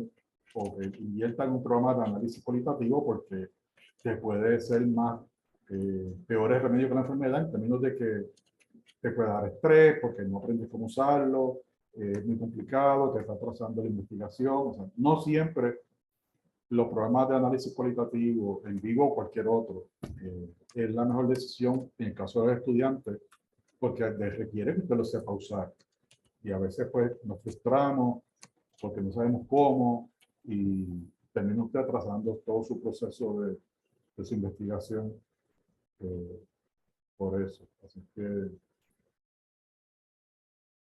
[SPEAKER 2] o que invierta en un programa de análisis cualitativo porque te puede ser más peores remedios para la enfermedad en términos de que te puede dar estrés porque no aprendes cómo usarlo, es muy complicado, te está atrasando la investigación. O sea, no siempre los programas de análisis cualitativo, en vivo o cualquier otro, es la mejor decisión en el caso de los estudiantes, porque requiere que usted lo sepa usar. Y a veces pues nos frustramos porque no sabemos cómo y termina usted atrasando todo su proceso de su investigación por eso. Así que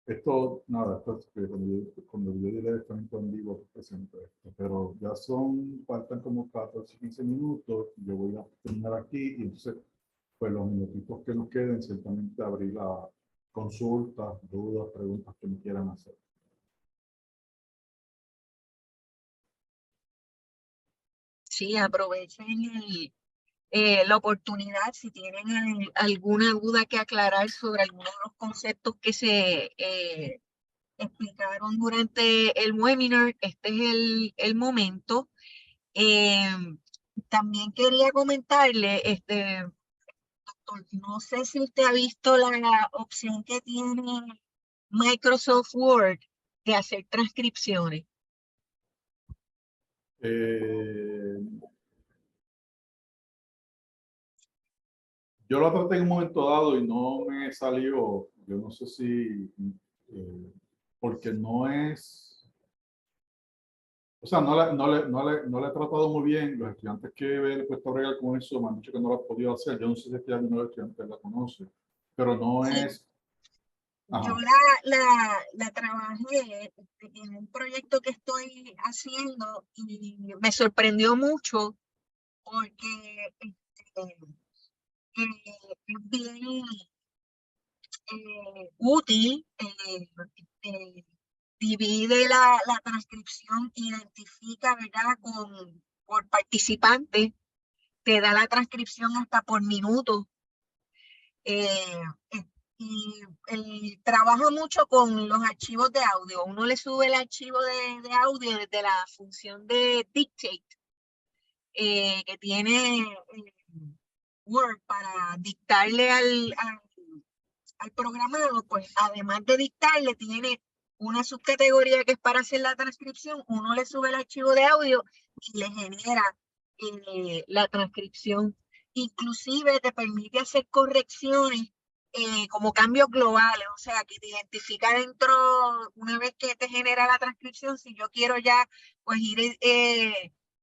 [SPEAKER 2] esto, nada, esto es que cuando yo directamente en vivo presento esto, pero ya faltan como 14, 15 minutos, yo voy a terminar aquí y entonces, pues los minutitos que nos queden, ciertamente abrir la consultas, dudas, preguntas que me quieran hacer.
[SPEAKER 1] Sí, aprovechen la oportunidad si tienen alguna duda que aclarar sobre algunos de los conceptos que se explicaron durante el webinar. Este es el momento. También quería comentarle, doctor, no sé si usted ha visto la opción que tiene Microsoft Word de hacer transcripciones.
[SPEAKER 2] Yo lo traté en un momento dado y no me salió, yo no sé si, porque no es, o sea, no la he tratado muy bien. Los estudiantes que he puesto a bregar con eso me han dicho que no lo han podido hacer. Yo no sé si es que alguno de los estudiantes la conoce, pero no
[SPEAKER 1] Sí.
[SPEAKER 2] es. Ajá.
[SPEAKER 1] Yo la trabajé en un proyecto que estoy haciendo y me sorprendió mucho porque es bien útil. Divide la transcripción, identifica, ¿verdad?, por participante, te da la transcripción hasta por minuto. Y trabaja mucho con los archivos de audio. Uno le sube el archivo de audio desde la función de dictate que tiene Word para dictarle al programado. Pues además de dictarle, tiene una subcategoría que es para hacer la transcripción. Uno le sube el archivo de audio y le genera la transcripción. Inclusive te permite hacer correcciones como cambios globales, o sea, que te identifica dentro, una vez que te genera la transcripción, si yo quiero ya pues ir,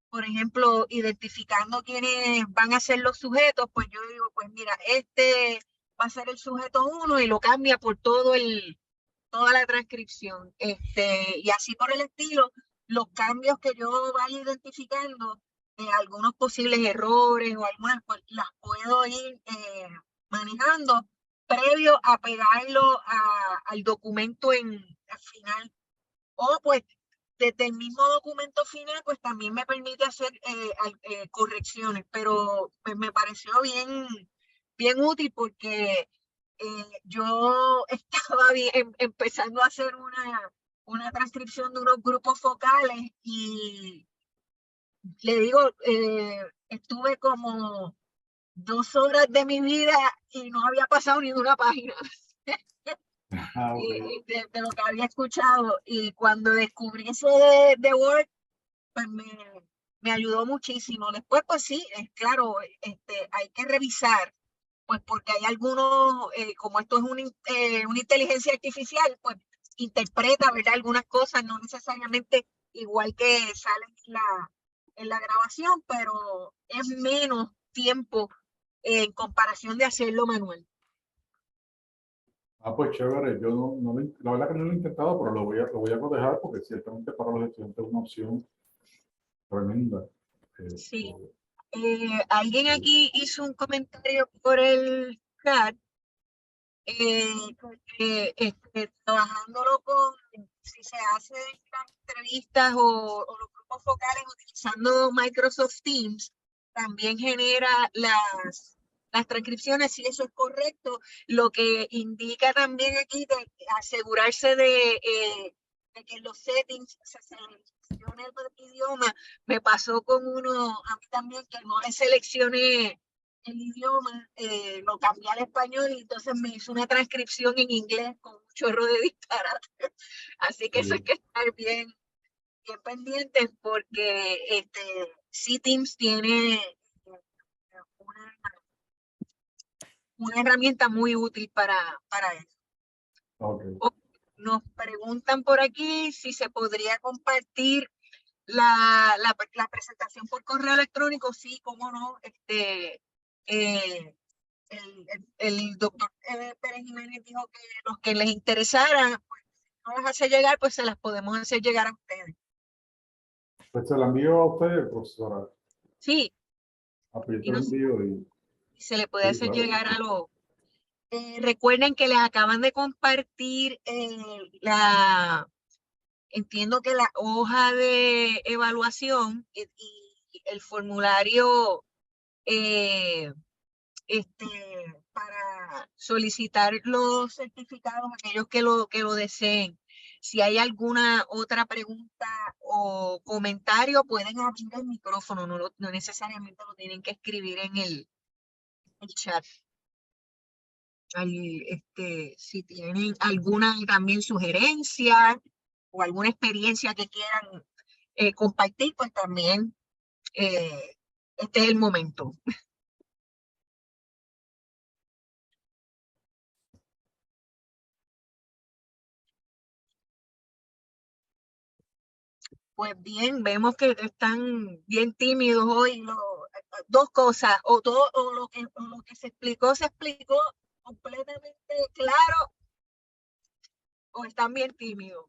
[SPEAKER 1] por ejemplo, identificando quiénes van a ser los sujetos, pues yo digo, pues mira, este va a ser el sujeto 1 y lo cambia por toda la transcripción. Y así por el estilo, los cambios que yo vaya identificando, algunos posibles errores o algunas, pues las puedo ir manejando previo a pegarlo al documento al final. O pues desde el mismo documento final, pues también me permite hacer correcciones, pero pues, me pareció bien útil porque yo estaba empezando a hacer una transcripción de unos grupos focales y le digo, estuve como 2 horas de mi vida y no había pasado ni una página
[SPEAKER 2] Okay.
[SPEAKER 1] de lo que había escuchado. Y cuando descubrí eso de Word, pues me ayudó muchísimo. Después, pues sí, es claro, hay que revisar, pues porque hay algunos, como esto es una inteligencia artificial, pues interpreta, ¿verdad?, algunas cosas, no necesariamente igual que salen en la grabación, pero es menos tiempo en comparación de hacerlo manual.
[SPEAKER 2] Pues chévere, yo la verdad que no lo he intentado, pero lo voy a cotejar porque ciertamente para los estudiantes es una opción tremenda.
[SPEAKER 1] Sí. Alguien aquí hizo un comentario por el chat, trabajándolo si se hacen las entrevistas o los grupos focales utilizando Microsoft Teams, también genera las transcripciones, si eso es correcto. Lo que indica también aquí de asegurarse de que los settings se seleccione el idioma. Me pasó con uno, a mí también, que no le seleccioné el idioma, lo cambié al español y entonces me hizo una transcripción en inglés con un chorro de disparates. Así que eso hay que estar bien pendientes porque sí, Teams tiene una herramienta muy útil para eso.
[SPEAKER 2] Okay.
[SPEAKER 1] Nos preguntan por aquí si se podría compartir la presentación por correo electrónico. Sí, cómo no. El doctor Pérez Jiménez dijo que los que les interesara, pues, no las hace llegar, pues se las podemos hacer llegar a ustedes.
[SPEAKER 2] Pues se la envío a usted, profesora.
[SPEAKER 1] Sí.
[SPEAKER 2] Yo te la envío y
[SPEAKER 1] se le puede hacer
[SPEAKER 2] claro.
[SPEAKER 1] llegar a los... recuerden que les acaban de compartir entiendo que la hoja de evaluación y el formulario para solicitar los certificados, aquellos que lo deseen. Si hay alguna otra pregunta o comentario, pueden abrir el micrófono, no necesariamente lo tienen que escribir en el chat. Si tienen alguna también sugerencia o alguna experiencia que quieran compartir, pues también este es el momento. Pues bien, vemos que están bien tímidos hoy. Dos cosas, o lo que se explicó completamente claro, o están bien tímidos.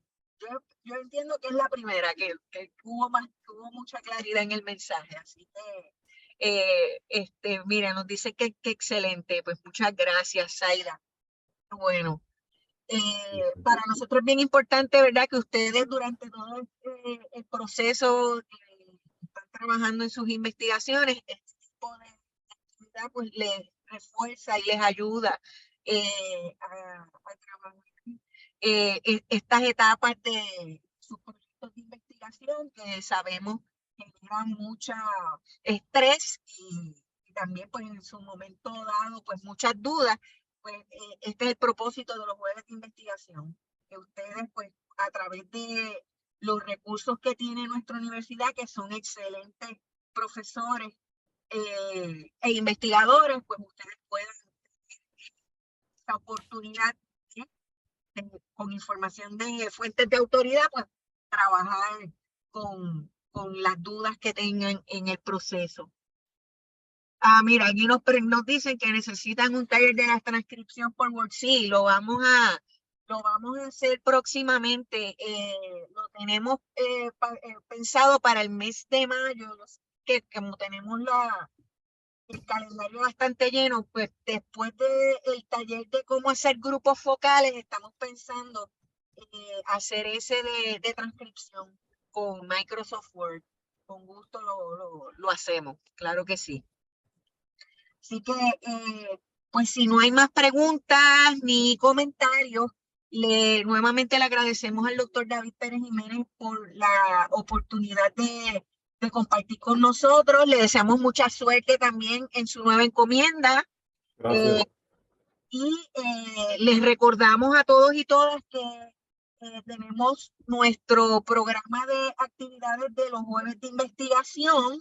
[SPEAKER 1] Yo entiendo que es la primera, que hubo mucha claridad en el mensaje, así que mira, nos dice que excelente, pues muchas gracias, Zaida. Bueno, para nosotros es bien importante, ¿verdad?, que ustedes durante todo el proceso están trabajando en sus investigaciones, este tipo de actividad pues les refuerza y les ayuda a trabajar estas etapas de sus proyectos de investigación, que sabemos que generan mucho estrés y también pues en su momento dado pues muchas dudas. Pues este es el propósito de los jueves de investigación, que ustedes pues a través de los recursos que tiene nuestra universidad, que son excelentes profesores e investigadores, pues ustedes puedan tener esta oportunidad, ¿sí?, con información de fuentes de autoridad, pues trabajar con las dudas que tengan en el proceso. Mira, aquí nos dicen que necesitan un taller de la transcripción por Word. Sí, lo vamos a hacer próximamente. Lo tenemos pensado para el mes de mayo, que como tenemos el calendario bastante lleno, pues después del taller de cómo hacer grupos focales, estamos pensando hacer ese de transcripción con Microsoft Word. Con gusto lo hacemos, claro que sí. Así que, pues si no hay más preguntas ni comentarios, nuevamente le agradecemos al doctor David Pérez Jiménez por la oportunidad de compartir con nosotros. Le deseamos mucha suerte también en su nueva encomienda.
[SPEAKER 2] Gracias.
[SPEAKER 1] Les recordamos a todos y todas que tenemos nuestro programa de actividades de los jueves de investigación.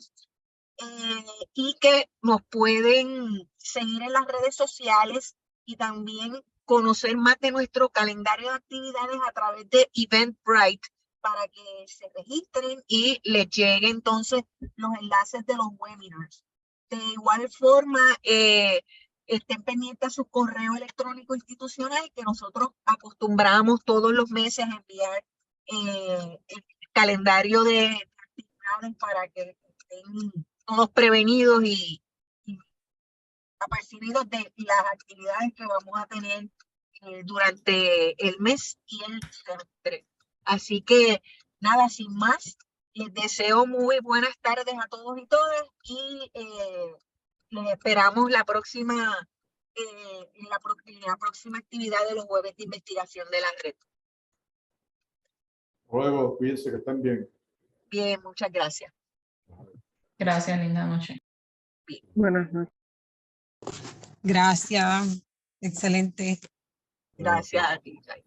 [SPEAKER 1] Y que nos pueden seguir en las redes sociales y también conocer más de nuestro calendario de actividades a través de Eventbrite para que se registren y les llegue entonces los enlaces de los webinars. De igual forma, estén pendientes a su correo electrónico institucional, que nosotros acostumbramos todos los meses a enviar el calendario de actividades para que estén todos prevenidos y apercibidos de las actividades que vamos a tener durante el mes y el semestre. Así que nada, sin más, les deseo muy buenas tardes a todos y todas y les esperamos la próxima próxima actividad de los jueves de investigación de la red.
[SPEAKER 2] Luego, cuídense, que estén bien.
[SPEAKER 1] Bien, muchas gracias.
[SPEAKER 3] Gracias, linda noche.
[SPEAKER 4] Buenas noches.
[SPEAKER 5] Gracias. Excelente.
[SPEAKER 1] Gracias a ti, Jai.